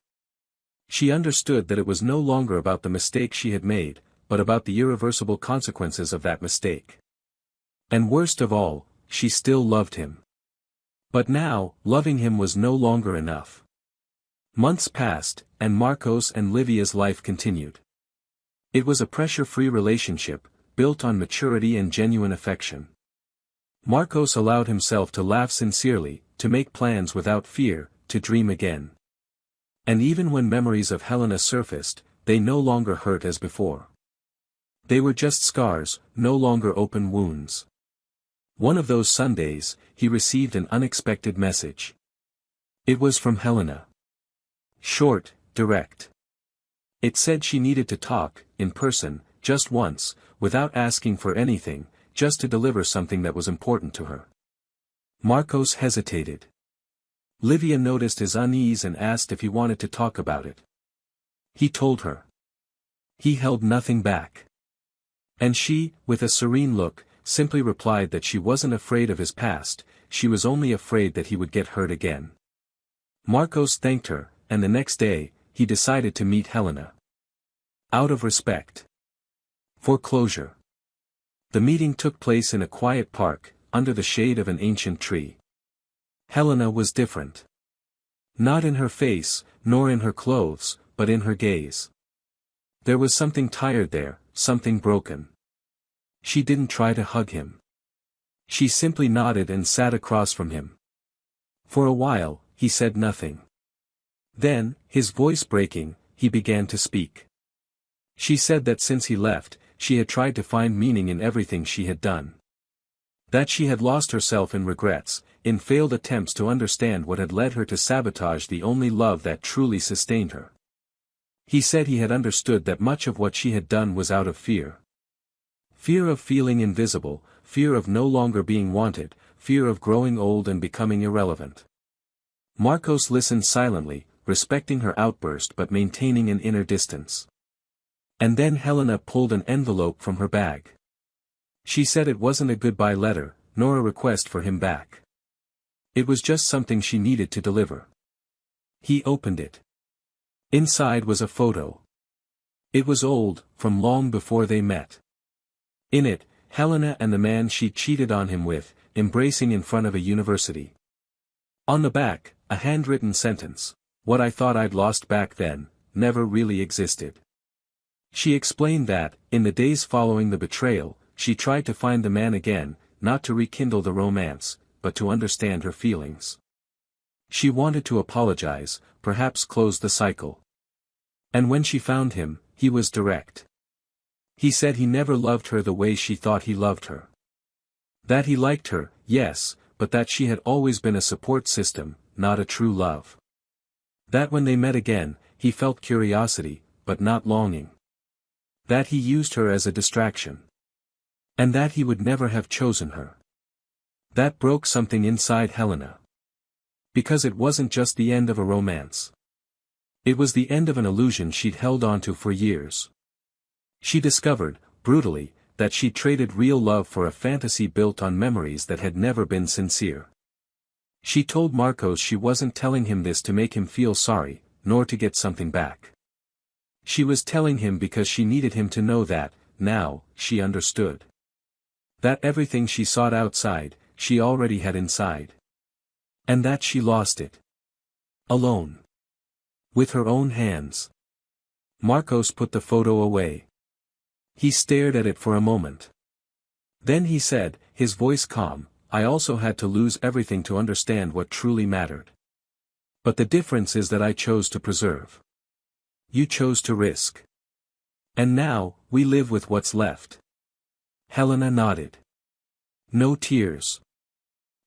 She understood that it was no longer about the mistake she had made, but about the irreversible consequences of that mistake. And worst of all, she still loved him. But now, loving him was no longer enough. Months passed, and Marcos and Livia's life continued. It was a pressure-free relationship, built on maturity and genuine affection. Marcos allowed himself to laugh sincerely, to make plans without fear, to dream again. And even when memories of Helena surfaced, they no longer hurt as before. They were just scars, no longer open wounds. One of those Sundays, he received an unexpected message. It was from Helena. Short, direct. It said she needed to talk, in person, just once, without asking for anything, just to deliver something that was important to her. Marcos hesitated. Livia noticed his unease and asked if he wanted to talk about it. He told her. He held nothing back. And she, with a serene look, simply replied that she wasn't afraid of his past, she was only afraid that he would get hurt again. Marcos thanked her, and the next day, he decided to meet Helena. Out of respect. For closure. The meeting took place in a quiet park, under the shade of an ancient tree. Helena was different. Not in her face, nor in her clothes, but in her gaze. There was something tired there, something broken. She didn't try to hug him. She simply nodded and sat across from him. For a while, he said nothing. Then, his voice breaking, he began to speak. She said that since he left, she had tried to find meaning in everything she had done. That she had lost herself in regrets, in failed attempts to understand what had led her to sabotage the only love that truly sustained her. He said he had understood that much of what she had done was out of fear. Fear of feeling invisible, fear of no longer being wanted, fear of growing old and becoming irrelevant. Marcos listened silently, respecting her outburst but maintaining an inner distance. And then Helena pulled an envelope from her bag. She said it wasn't a goodbye letter, nor a request for him back. It was just something she needed to deliver. He opened it. Inside was a photo. It was old, from long before they met. In it, Helena and the man she cheated on him with, embracing in front of a university. On the back, a handwritten sentence: "What I thought I'd lost back then, never really existed." She explained that, in the days following the betrayal, she tried to find the man again, not to rekindle the romance, but to understand her feelings. She wanted to apologize, perhaps close the cycle. And when she found him, he was direct. He said he never loved her the way she thought he loved her. That he liked her, yes, but that she had always been a support system, not a true love. That when they met again, he felt curiosity, but not longing. That he used her as a distraction. And that he would never have chosen her. That broke something inside Helena. Because it wasn't just the end of a romance. It was the end of an illusion she'd held onto for years. She discovered, brutally, that she'd traded real love for a fantasy built on memories that had never been sincere. She told Marcos she wasn't telling him this to make him feel sorry, nor to get something back. She was telling him because she needed him to know that, now, she understood. That everything she sought outside, she already had inside. And that she lost it. Alone. With her own hands. Marcos put the photo away. He stared at it for a moment. Then he said, his voice calm, "I also had to lose everything to understand what truly mattered. But the difference is that I chose to preserve. You chose to risk. And now, we live with what's left." Helena nodded. No tears.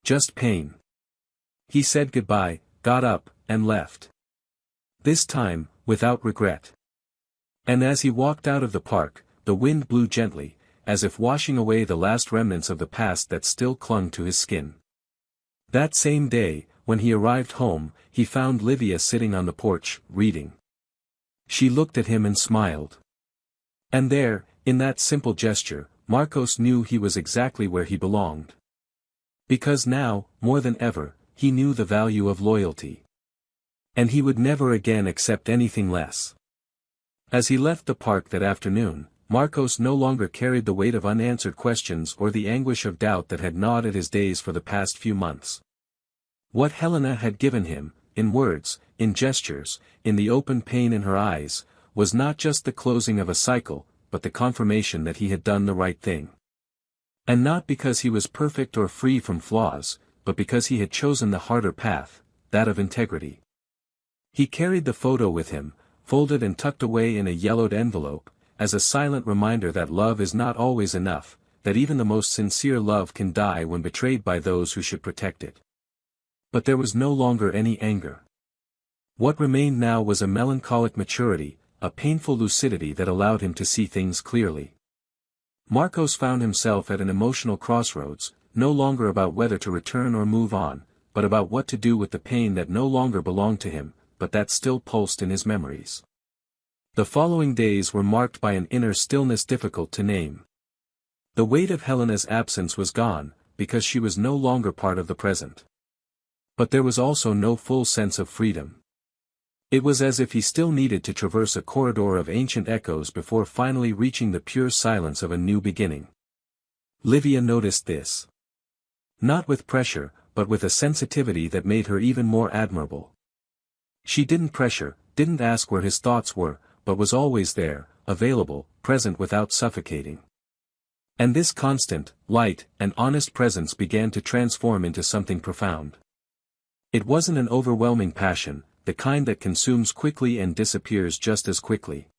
Just pain. He said goodbye, got up, and left. This time, without regret. And as he walked out of the park, the wind blew gently, as if washing away the last remnants of the past that still clung to his skin. That same day, when he arrived home, he found Livia sitting on the porch, reading. She looked at him and smiled. And there, in that simple gesture, Marcos knew he was exactly where he belonged. Because now, more than ever, he knew the value of loyalty. And he would never again accept anything less. As he left the park that afternoon, Marcos no longer carried the weight of unanswered questions or the anguish of doubt that had gnawed at his days for the past few months. What Helena had given him, in words, in gestures, in the open pain in her eyes, was not just the closing of a cycle, but the confirmation that he had done the right thing. And not because he was perfect or free from flaws, but because he had chosen the harder path, that of integrity. He carried the photo with him, folded and tucked away in a yellowed envelope, as a silent reminder that love is not always enough, that even the most sincere love can die when betrayed by those who should protect it. But there was no longer any anger. What remained now was a melancholic maturity, a painful lucidity that allowed him to see things clearly. Marcos found himself at an emotional crossroads, no longer about whether to return or move on, but about what to do with the pain that no longer belonged to him, but that still pulsed in his memories. The following days were marked by an inner stillness difficult to name. The weight of Helena's absence was gone, because she was no longer part of the present. But there was also no full sense of freedom. It was as if he still needed to traverse a corridor of ancient echoes before finally reaching the pure silence of a new beginning. Livia noticed this. Not with pressure, but with a sensitivity that made her even more admirable. She didn't pressure, didn't ask where his thoughts were, but was always there, available, present without suffocating. And this constant, light, and honest presence began to transform into something profound. It wasn't an overwhelming passion, the kind that consumes quickly and disappears just as quickly.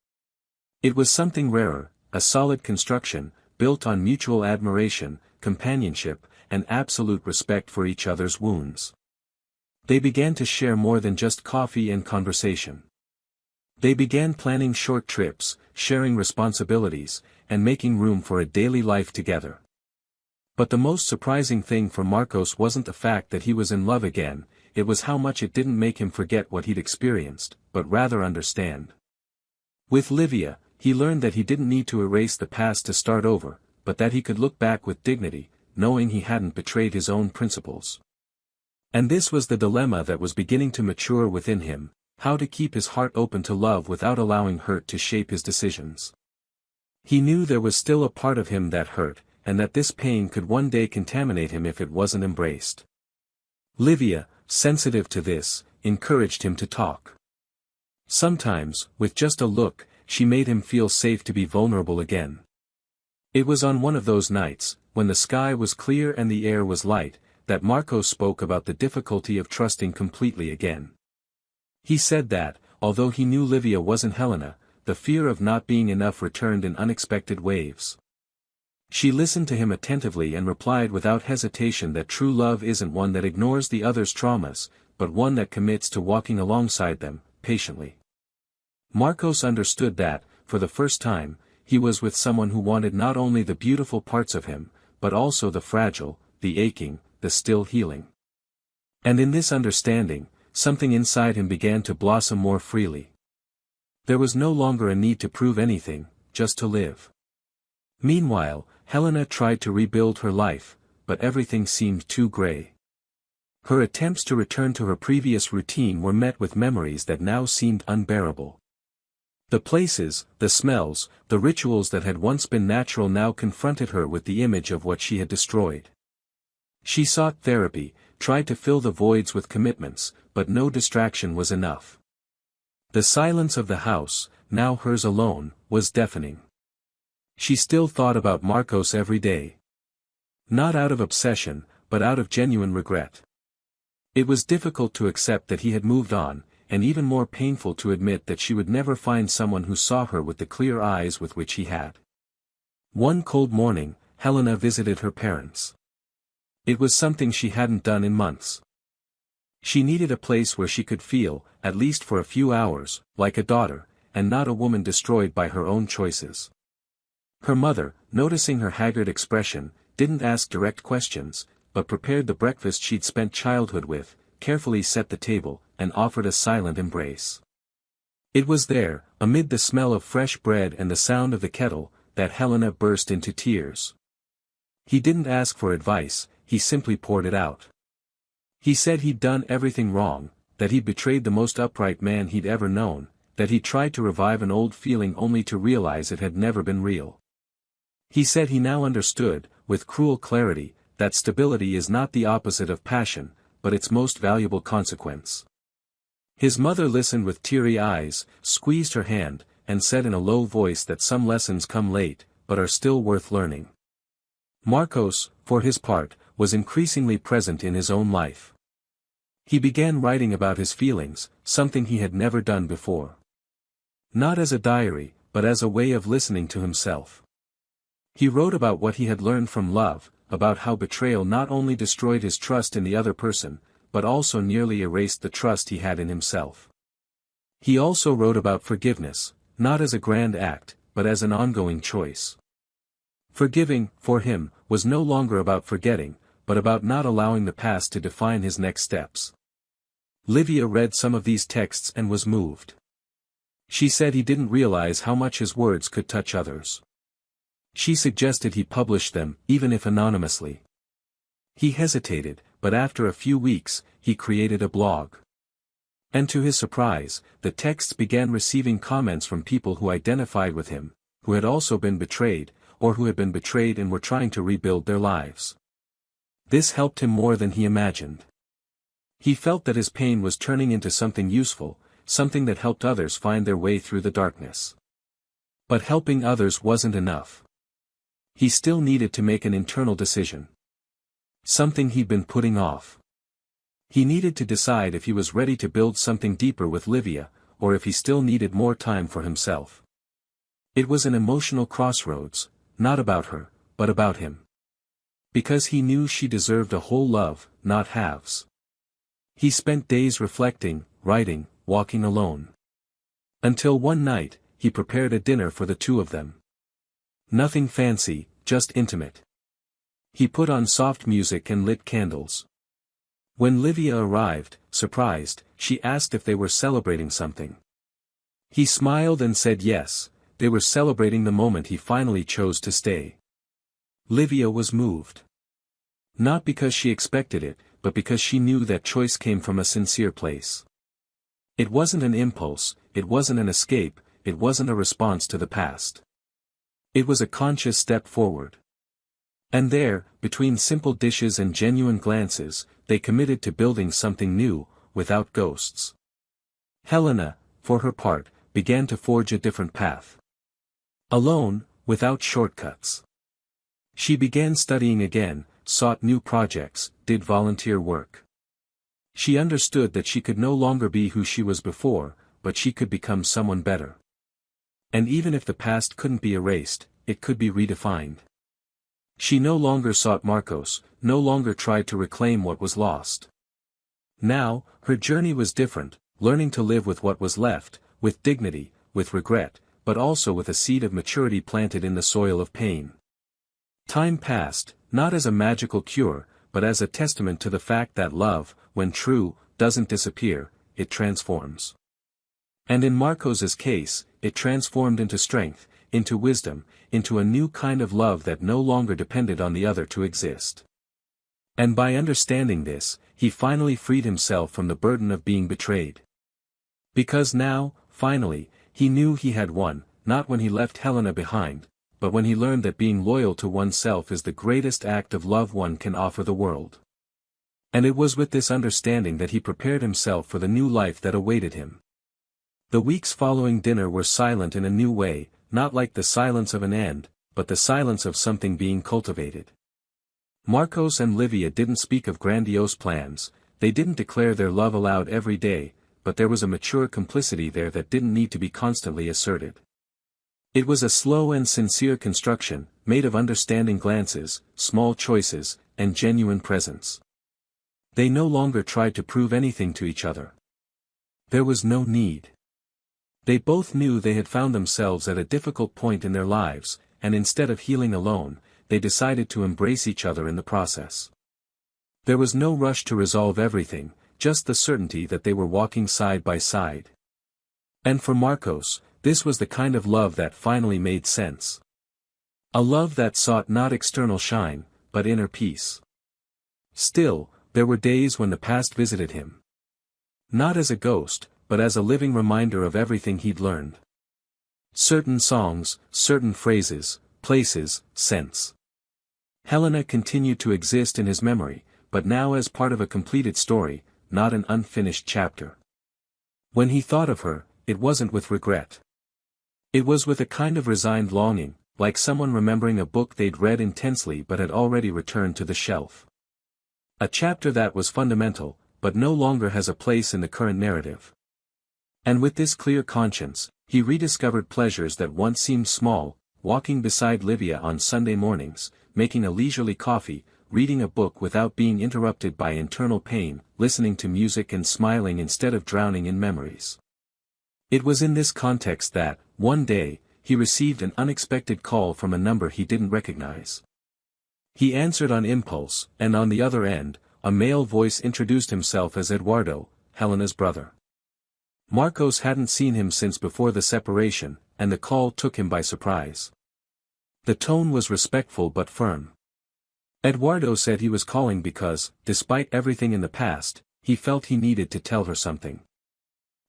It was something rarer, a solid construction, built on mutual admiration, companionship, and absolute respect for each other's wounds. They began to share more than just coffee and conversation. They began planning short trips, sharing responsibilities, and making room for a daily life together. But the most surprising thing for Marcos wasn't the fact that he was in love again, it was how much it didn't make him forget what he'd experienced, but rather understand. With Livia, he learned that he didn't need to erase the past to start over, but that he could look back with dignity, knowing he hadn't betrayed his own principles. And this was the dilemma that was beginning to mature within him, how to keep his heart open to love without allowing hurt to shape his decisions. He knew there was still a part of him that hurt, and that this pain could one day contaminate him if it wasn't embraced. Livia, sensitive to this, encouraged him to talk. Sometimes, with just a look, she made him feel safe to be vulnerable again. It was on one of those nights, when the sky was clear and the air was light, that Marcos spoke about the difficulty of trusting completely again. He said that, although he knew Livia wasn't Helena, the fear of not being enough returned in unexpected waves. She listened to him attentively and replied without hesitation that true love isn't one that ignores the other's traumas, but one that commits to walking alongside them, patiently. Marcos understood that, for the first time, he was with someone who wanted not only the beautiful parts of him, but also the fragile, the aching, the still healing. And in this understanding, something inside him began to blossom more freely. There was no longer a need to prove anything, just to live. Meanwhile, Helena tried to rebuild her life, but everything seemed too gray. Her attempts to return to her previous routine were met with memories that now seemed unbearable. The places, the smells, the rituals that had once been natural now confronted her with the image of what she had destroyed. She sought therapy, tried to fill the voids with commitments, but no distraction was enough. The silence of the house, now hers alone, was deafening. She still thought about Marcos every day. Not out of obsession, but out of genuine regret. It was difficult to accept that he had moved on, and even more painful to admit that she would never find someone who saw her with the clear eyes with which he had. One cold morning, Helena visited her parents. It was something she hadn't done in months. She needed a place where she could feel, at least for a few hours, like a daughter, and not a woman destroyed by her own choices. Her mother, noticing her haggard expression, didn't ask direct questions, but prepared the breakfast she'd spent childhood with, carefully set the table, and offered a silent embrace. It was there, amid the smell of fresh bread and the sound of the kettle, that Helena burst into tears. He didn't ask for advice, he simply poured it out. He said he'd done everything wrong, that he'd betrayed the most upright man he'd ever known, that he tried to revive an old feeling only to realize it had never been real. He said he now understood, with cruel clarity, that stability is not the opposite of passion, but its most valuable consequence. His mother listened with teary eyes, squeezed her hand, and said in a low voice that some lessons come late, but are still worth learning. Marcos, for his part, was increasingly present in his own life. He began writing about his feelings, something he had never done before. Not as a diary, but as a way of listening to himself. He wrote about what he had learned from love, about how betrayal not only destroyed his trust in the other person, but also nearly erased the trust he had in himself. He also wrote about forgiveness, not as a grand act, but as an ongoing choice. Forgiving, for him, was no longer about forgetting, but about not allowing the past to define his next steps. Livia read some of these texts and was moved. She said he didn't realize how much his words could touch others. She suggested he publish them, even if anonymously. He hesitated, but after a few weeks, he created a blog. And to his surprise, the texts began receiving comments from people who identified with him, who had also been betrayed, or who had been betrayed and were trying to rebuild their lives. This helped him more than he imagined. He felt that his pain was turning into something useful, something that helped others find their way through the darkness. But helping others wasn't enough. He still needed to make an internal decision. Something he'd been putting off. He needed to decide if he was ready to build something deeper with Livia, or if he still needed more time for himself. It was an emotional crossroads, not about her, but about him. Because he knew she deserved a whole love, not halves. He spent days reflecting, writing, walking alone. Until one night, he prepared a dinner for the two of them. Nothing fancy, just intimate. He put on soft music and lit candles. When Livia arrived, surprised, she asked if they were celebrating something. He smiled and said yes, they were celebrating the moment he finally chose to stay. Livia was moved. Not because she expected it, but because she knew that choice came from a sincere place. It wasn't an impulse, it wasn't an escape, it wasn't a response to the past. It was a conscious step forward. And there, between simple dishes and genuine glances, they committed to building something new, without ghosts. Helena, for her part, began to forge a different path. Alone, without shortcuts. She began studying again, sought new projects, did volunteer work. She understood that she could no longer be who she was before, but she could become someone better. And even if the past couldn't be erased, it could be redefined. She no longer sought Marcos, no longer tried to reclaim what was lost. Now, her journey was different, learning to live with what was left, with dignity, with regret, but also with a seed of maturity planted in the soil of pain. Time passed, not as a magical cure, but as a testament to the fact that love, when true, doesn't disappear, it transforms. And in Marcos's case, it transformed into strength, into wisdom, into a new kind of love that no longer depended on the other to exist. And by understanding this, he finally freed himself from the burden of being betrayed. Because now, finally, he knew he had won, not when he left Helena behind, but when he learned that being loyal to oneself is the greatest act of love one can offer the world. And it was with this understanding that he prepared himself for the new life that awaited him. The weeks following dinner were silent in a new way, not like the silence of an end, but the silence of something being cultivated. Marcos and Livia didn't speak of grandiose plans, they didn't declare their love aloud every day, but there was a mature complicity there that didn't need to be constantly asserted. It was a slow and sincere construction, made of understanding glances, small choices, and genuine presence. They no longer tried to prove anything to each other. There was no need. They both knew they had found themselves at a difficult point in their lives, and instead of healing alone, they decided to embrace each other in the process. There was no rush to resolve everything, just the certainty that they were walking side by side. And for Marcos, this was the kind of love that finally made sense. A love that sought not external shine, but inner peace. Still, there were days when the past visited him. Not as a ghost, but as a living reminder of everything he'd learned. Certain songs, certain phrases, places, scents. Helena continued to exist in his memory, but now as part of a completed story, not an unfinished chapter. When he thought of her, it wasn't with regret. It was with a kind of resigned longing, like someone remembering a book they'd read intensely but had already returned to the shelf. A chapter that was fundamental, but no longer has a place in the current narrative. And with this clear conscience, he rediscovered pleasures that once seemed small, walking beside Livia on Sunday mornings, making a leisurely coffee, reading a book without being interrupted by internal pain, listening to music and smiling instead of drowning in memories. It was in this context that, one day, he received an unexpected call from a number he didn't recognize. He answered on impulse, and on the other end, a male voice introduced himself as Eduardo, Helena's brother. Marcos hadn't seen him since before the separation, and the call took him by surprise. The tone was respectful but firm. Eduardo said he was calling because, despite everything in the past, he felt he needed to tell her something.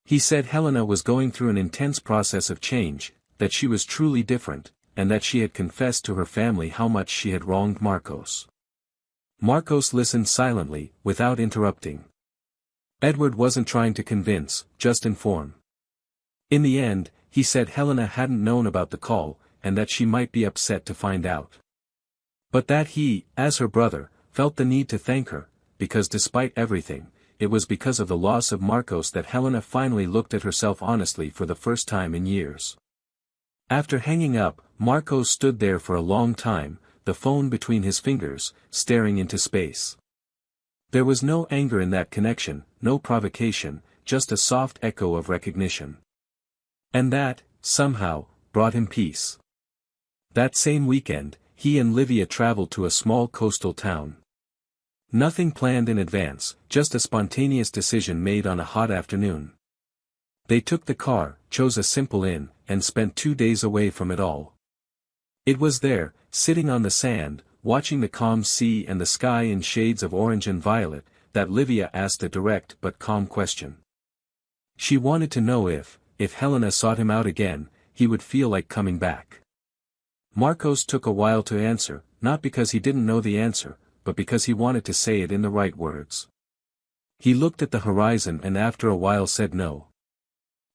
He said Helena was going through an intense process of change, that she was truly different, and that she had confessed to her family how much she had wronged Marcos. Marcos listened silently, without interrupting. Edward wasn't trying to convince, just inform. In the end, he said Helena hadn't known about the call, and that she might be upset to find out. But that he, as her brother, felt the need to thank her, because despite everything, it was because of the loss of Marcos that Helena finally looked at herself honestly for the first time in years. After hanging up, Marcos stood there for a long time, the phone between his fingers, staring into space. There was no anger in that connection, no provocation, just a soft echo of recognition. And that, somehow, brought him peace. That same weekend, he and Livia traveled to a small coastal town. Nothing planned in advance, just a spontaneous decision made on a hot afternoon. They took the car, chose a simple inn, and spent 2 days away from it all. It was there, sitting on the sand, watching the calm sea and the sky in shades of orange and violet, that Livia asked a direct but calm question. She wanted to know if Helena sought him out again, he would feel like coming back. Marcos took a while to answer, not because he didn't know the answer, but because he wanted to say it in the right words. He looked at the horizon and after a while said no.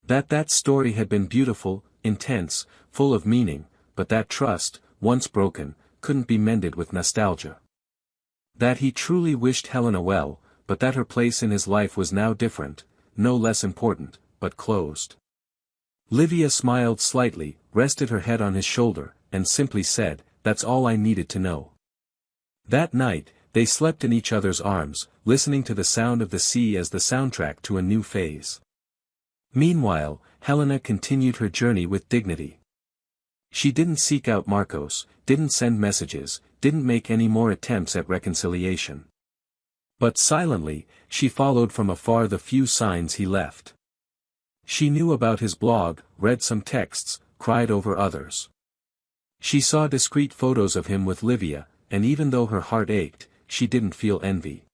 That story had been beautiful, intense, full of meaning, but that trust, once broken, couldn't be mended with nostalgia. That he truly wished Helena well, but that her place in his life was now different, no less important, but closed. Livia smiled slightly, rested her head on his shoulder, and simply said, "That's all I needed to know." That night, they slept in each other's arms, listening to the sound of the sea as the soundtrack to a new phase. Meanwhile, Helena continued her journey with dignity. She didn't seek out Marcos, didn't send messages, didn't make any more attempts at reconciliation. But silently, she followed from afar the few signs he left. She knew about his blog, read some texts, cried over others. She saw discreet photos of him with Livia, and even though her heart ached, she didn't feel envy.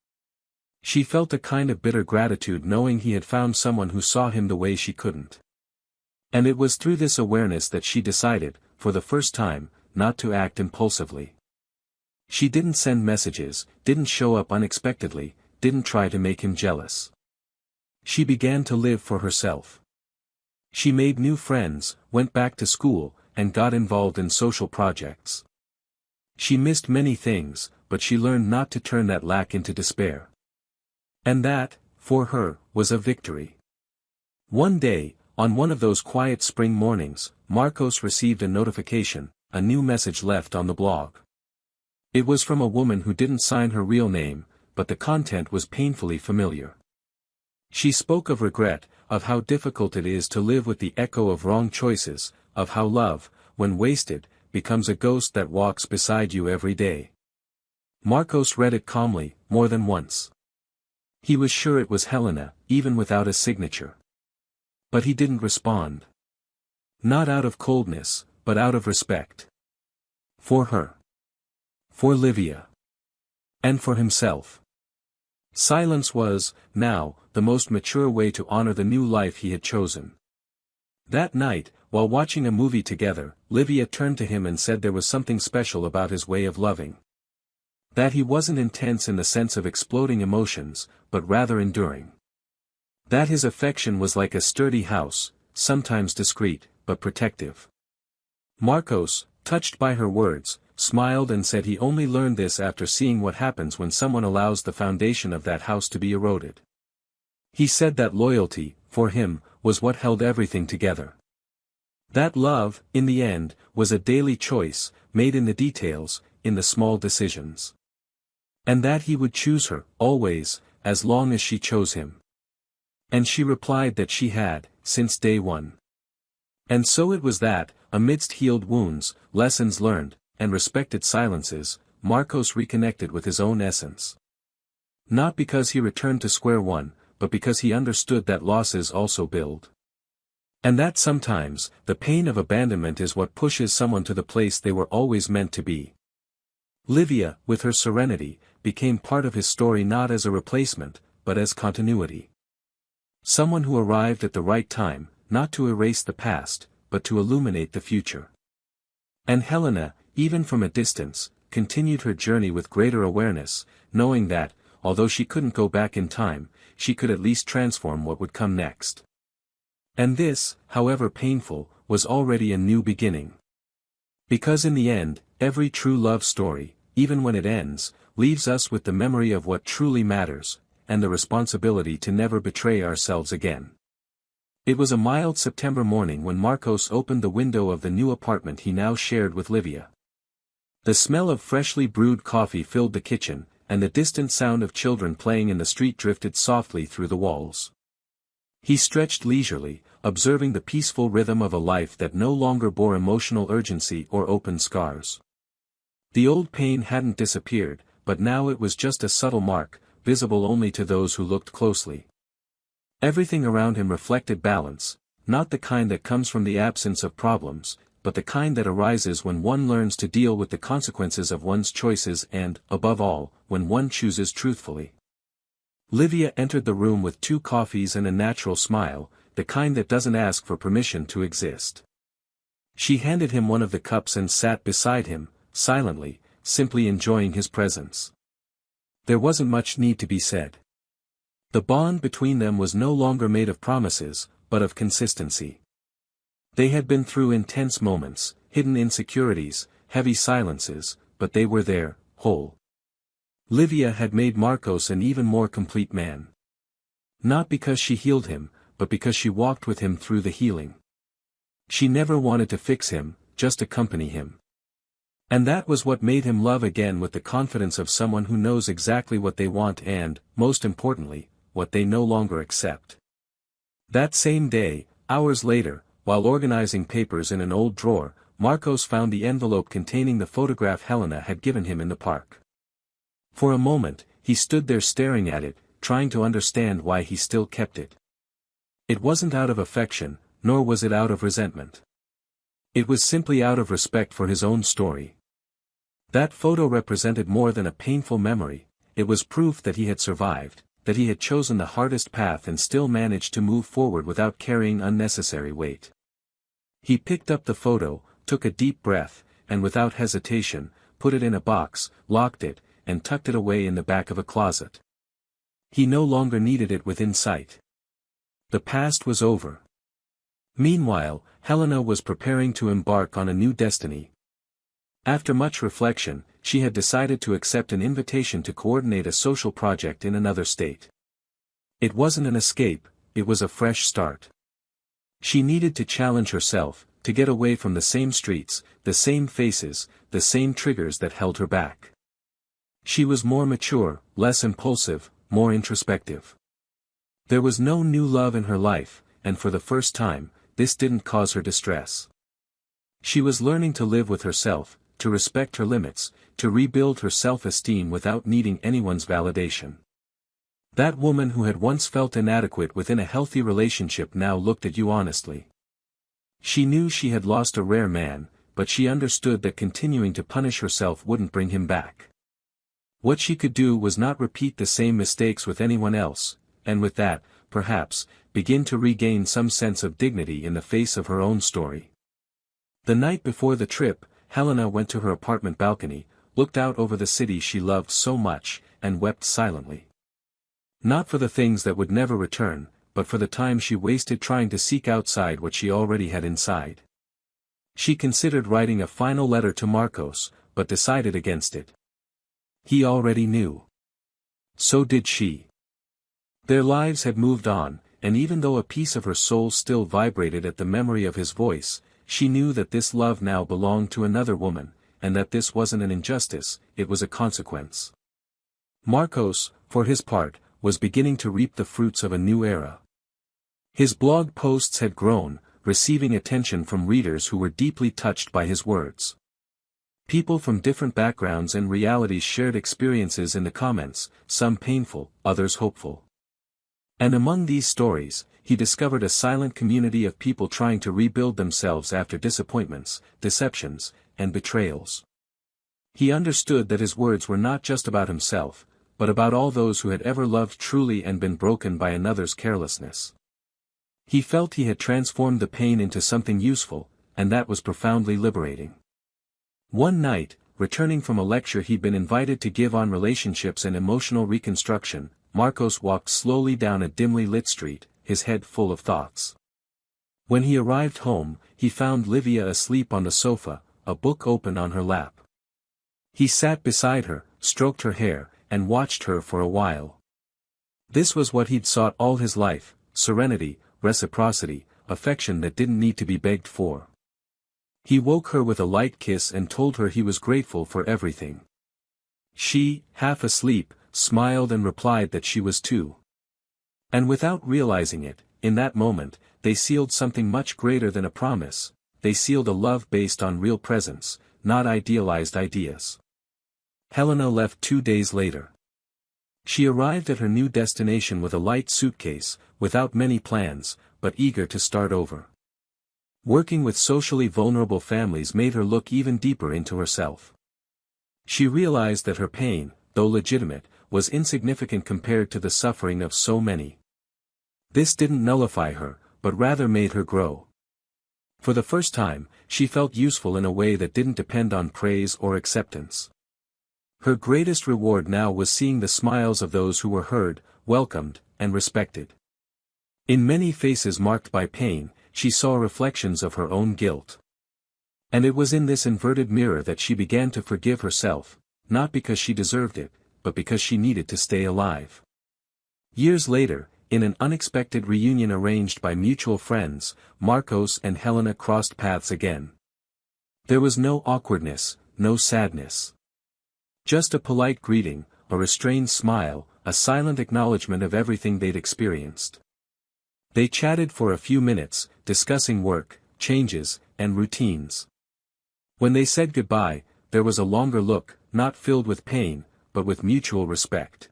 She felt a kind of bitter gratitude knowing he had found someone who saw him the way she couldn't. And it was through this awareness that she decided, for the first time, not to act impulsively. She didn't send messages, didn't show up unexpectedly, didn't try to make him jealous. She began to live for herself. She made new friends, went back to school, and got involved in social projects. She missed many things, but she learned not to turn that lack into despair. And that, for her, was a victory. One day, on one of those quiet spring mornings, Marcos received a notification, a new message left on the blog. It was from a woman who didn't sign her real name, but the content was painfully familiar. She spoke of regret, of how difficult it is to live with the echo of wrong choices, of how love, when wasted, becomes a ghost that walks beside you every day. Marcos read it calmly, more than once. He was sure it was Helena, even without a signature. But he didn't respond. Not out of coldness, but out of respect. For her. For Livia. And for himself. Silence was, now, the most mature way to honor the new life he had chosen. That night, while watching a movie together, Livia turned to him and said there was something special about his way of loving. That he wasn't intense in the sense of exploding emotions, but rather enduring. That his affection was like a sturdy house, sometimes discreet, but protective. Marcos, touched by her words, smiled and said he only learned this after seeing what happens when someone allows the foundation of that house to be eroded. He said that loyalty, for him, was what held everything together. That love, in the end, was a daily choice, made in the details, in the small decisions. And that he would choose her, always, as long as she chose him. And she replied that she had, since day one. And so it was that, amidst healed wounds, lessons learned, and respected silences, Marcos reconnected with his own essence. Not because he returned to square one, but because he understood that losses also build. And that sometimes, the pain of abandonment is what pushes someone to the place they were always meant to be. Livia, with her serenity, became part of his story not as a replacement, but as continuity. Someone who arrived at the right time, not to erase the past, but to illuminate the future. And Helena, even from a distance, continued her journey with greater awareness, knowing that, although she couldn't go back in time, she could at least transform what would come next. And this, however painful, was already a new beginning. Because in the end, every true love story, even when it ends, leaves us with the memory of what truly matters, and the responsibility to never betray ourselves again. It was a mild September morning when Marcos opened the window of the new apartment he now shared with Livia. The smell of freshly brewed coffee filled the kitchen, and the distant sound of children playing in the street drifted softly through the walls. He stretched leisurely, observing the peaceful rhythm of a life that no longer bore emotional urgency or open scars. The old pain hadn't disappeared, but now it was just a subtle mark, visible only to those who looked closely. Everything around him reflected balance, not the kind that comes from the absence of problems, but the kind that arises when one learns to deal with the consequences of one's choices and, above all, when one chooses truthfully. Livia entered the room with 2 coffees and a natural smile, the kind that doesn't ask for permission to exist. She handed him one of the cups and sat beside him, silently, simply enjoying his presence. There wasn't much need to be said. The bond between them was no longer made of promises, but of consistency. They had been through intense moments, hidden insecurities, heavy silences, but they were there, whole. Livia had made Marcos an even more complete man. Not because she healed him, but because she walked with him through the healing. She never wanted to fix him, just accompany him. And that was what made him love again with the confidence of someone who knows exactly what they want and, most importantly, what they no longer accept. That same day, hours later, while organizing papers in an old drawer, Marcos found the envelope containing the photograph Helena had given him in the park. For a moment, he stood there staring at it, trying to understand why he still kept it. It wasn't out of affection, nor was it out of resentment. It was simply out of respect for his own story. That photo represented more than a painful memory, it was proof that he had survived, that he had chosen the hardest path and still managed to move forward without carrying unnecessary weight. He picked up the photo, took a deep breath, and without hesitation, put it in a box, locked it, and tucked it away in the back of a closet. He no longer needed it within sight. The past was over. Meanwhile, Helena was preparing to embark on a new destiny. After much reflection, she had decided to accept an invitation to coordinate a social project in another state. It wasn't an escape, it was a fresh start. She needed to challenge herself, to get away from the same streets, the same faces, the same triggers that held her back. She was more mature, less impulsive, more introspective. There was no new love in her life, and for the first time, this didn't cause her distress. She was learning to live with herself, to respect her limits, to rebuild her self-esteem without needing anyone's validation. That woman who had once felt inadequate within a healthy relationship now looked at you honestly. She knew she had lost a rare man, but she understood that continuing to punish herself wouldn't bring him back. What she could do was not repeat the same mistakes with anyone else, and with that, perhaps, begin to regain some sense of dignity in the face of her own story. The night before the trip, Helena went to her apartment balcony, looked out over the city she loved so much, and wept silently. Not for the things that would never return, but for the time she wasted trying to seek outside what she already had inside. She considered writing a final letter to Marcos, but decided against it. He already knew. So did she. Their lives had moved on, and even though a piece of her soul still vibrated at the memory of his voice, she knew that this love now belonged to another woman, and that this wasn't an injustice, it was a consequence. Marcos, for his part, was beginning to reap the fruits of a new era. His blog posts had grown, receiving attention from readers who were deeply touched by his words. People from different backgrounds and realities shared experiences in the comments, some painful, others hopeful. And among these stories, he discovered a silent community of people trying to rebuild themselves after disappointments, deceptions, and betrayals. He understood that his words were not just about himself, but about all those who had ever loved truly and been broken by another's carelessness. He felt he had transformed the pain into something useful, and that was profoundly liberating. One night, returning from a lecture he'd been invited to give on relationships and emotional reconstruction, Marcos walked slowly down a dimly lit street, his head full of thoughts. When he arrived home, he found Livia asleep on the sofa, a book open on her lap. He sat beside her, stroked her hair, and watched her for a while. This was what he'd sought all his life: serenity, reciprocity, affection that didn't need to be begged for. He woke her with a light kiss and told her he was grateful for everything. She, half asleep, smiled and replied that she was too. And without realizing it, in that moment, they sealed something much greater than a promise. They sealed a love based on real presence, not idealized ideas. Helena left 2 days later. She arrived at her new destination with a light suitcase, without many plans, but eager to start over. Working with socially vulnerable families made her look even deeper into herself. She realized that her pain, though legitimate, was insignificant compared to the suffering of so many. This didn't nullify her, but rather made her grow. For the first time, she felt useful in a way that didn't depend on praise or acceptance. Her greatest reward now was seeing the smiles of those who were heard, welcomed, and respected. In many faces marked by pain, she saw reflections of her own guilt. And it was in this inverted mirror that she began to forgive herself, not because she deserved it, but because she needed to stay alive. Years later, in an unexpected reunion arranged by mutual friends, Marcos and Helena crossed paths again. There was no awkwardness, no sadness. Just a polite greeting, a restrained smile, a silent acknowledgement of everything they'd experienced. They chatted for a few minutes, discussing work, changes, and routines. When they said goodbye, there was a longer look, not filled with pain, but with mutual respect.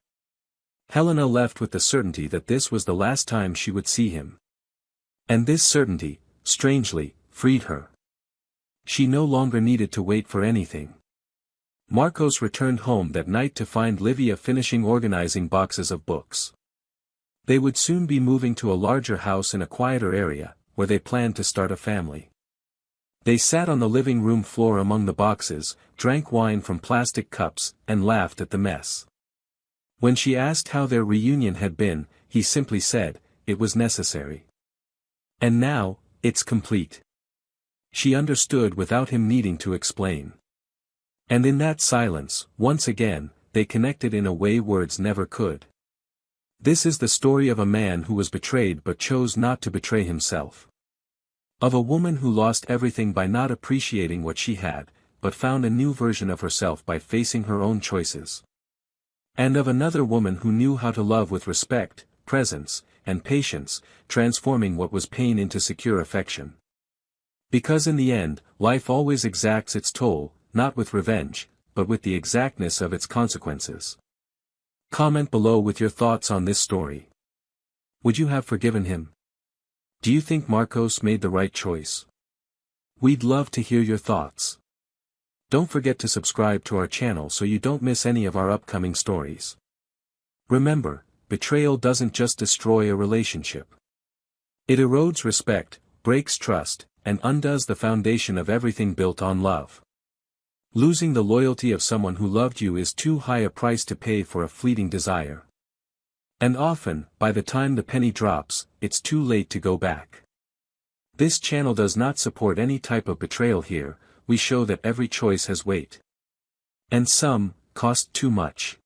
Helena left with the certainty that this was the last time she would see him. And this certainty, strangely, freed her. She no longer needed to wait for anything. Marcos returned home that night to find Livia finishing organizing boxes of books. They would soon be moving to a larger house in a quieter area, where they planned to start a family. They sat on the living room floor among the boxes, drank wine from plastic cups, and laughed at the mess. When she asked how their reunion had been, he simply said, "It was necessary. And now, it's complete." She understood without him needing to explain. And in that silence, once again, they connected in a way words never could. This is the story of a man who was betrayed but chose not to betray himself. Of a woman who lost everything by not appreciating what she had, but found a new version of herself by facing her own choices. And of another woman who knew how to love with respect, presence, and patience, transforming what was pain into secure affection. Because in the end, life always exacts its toll, not with revenge, but with the exactness of its consequences. Comment below with your thoughts on this story. Would you have forgiven him? Do you think Marcos made the right choice? We'd love to hear your thoughts. Don't forget to subscribe to our channel so you don't miss any of our upcoming stories. Remember, betrayal doesn't just destroy a relationship. It erodes respect, breaks trust, and undoes the foundation of everything built on love. Losing the loyalty of someone who loved you is too high a price to pay for a fleeting desire. And often, by the time the penny drops, it's too late to go back. This channel does not support any type of betrayal here. We show that every choice has weight. And some cost too much.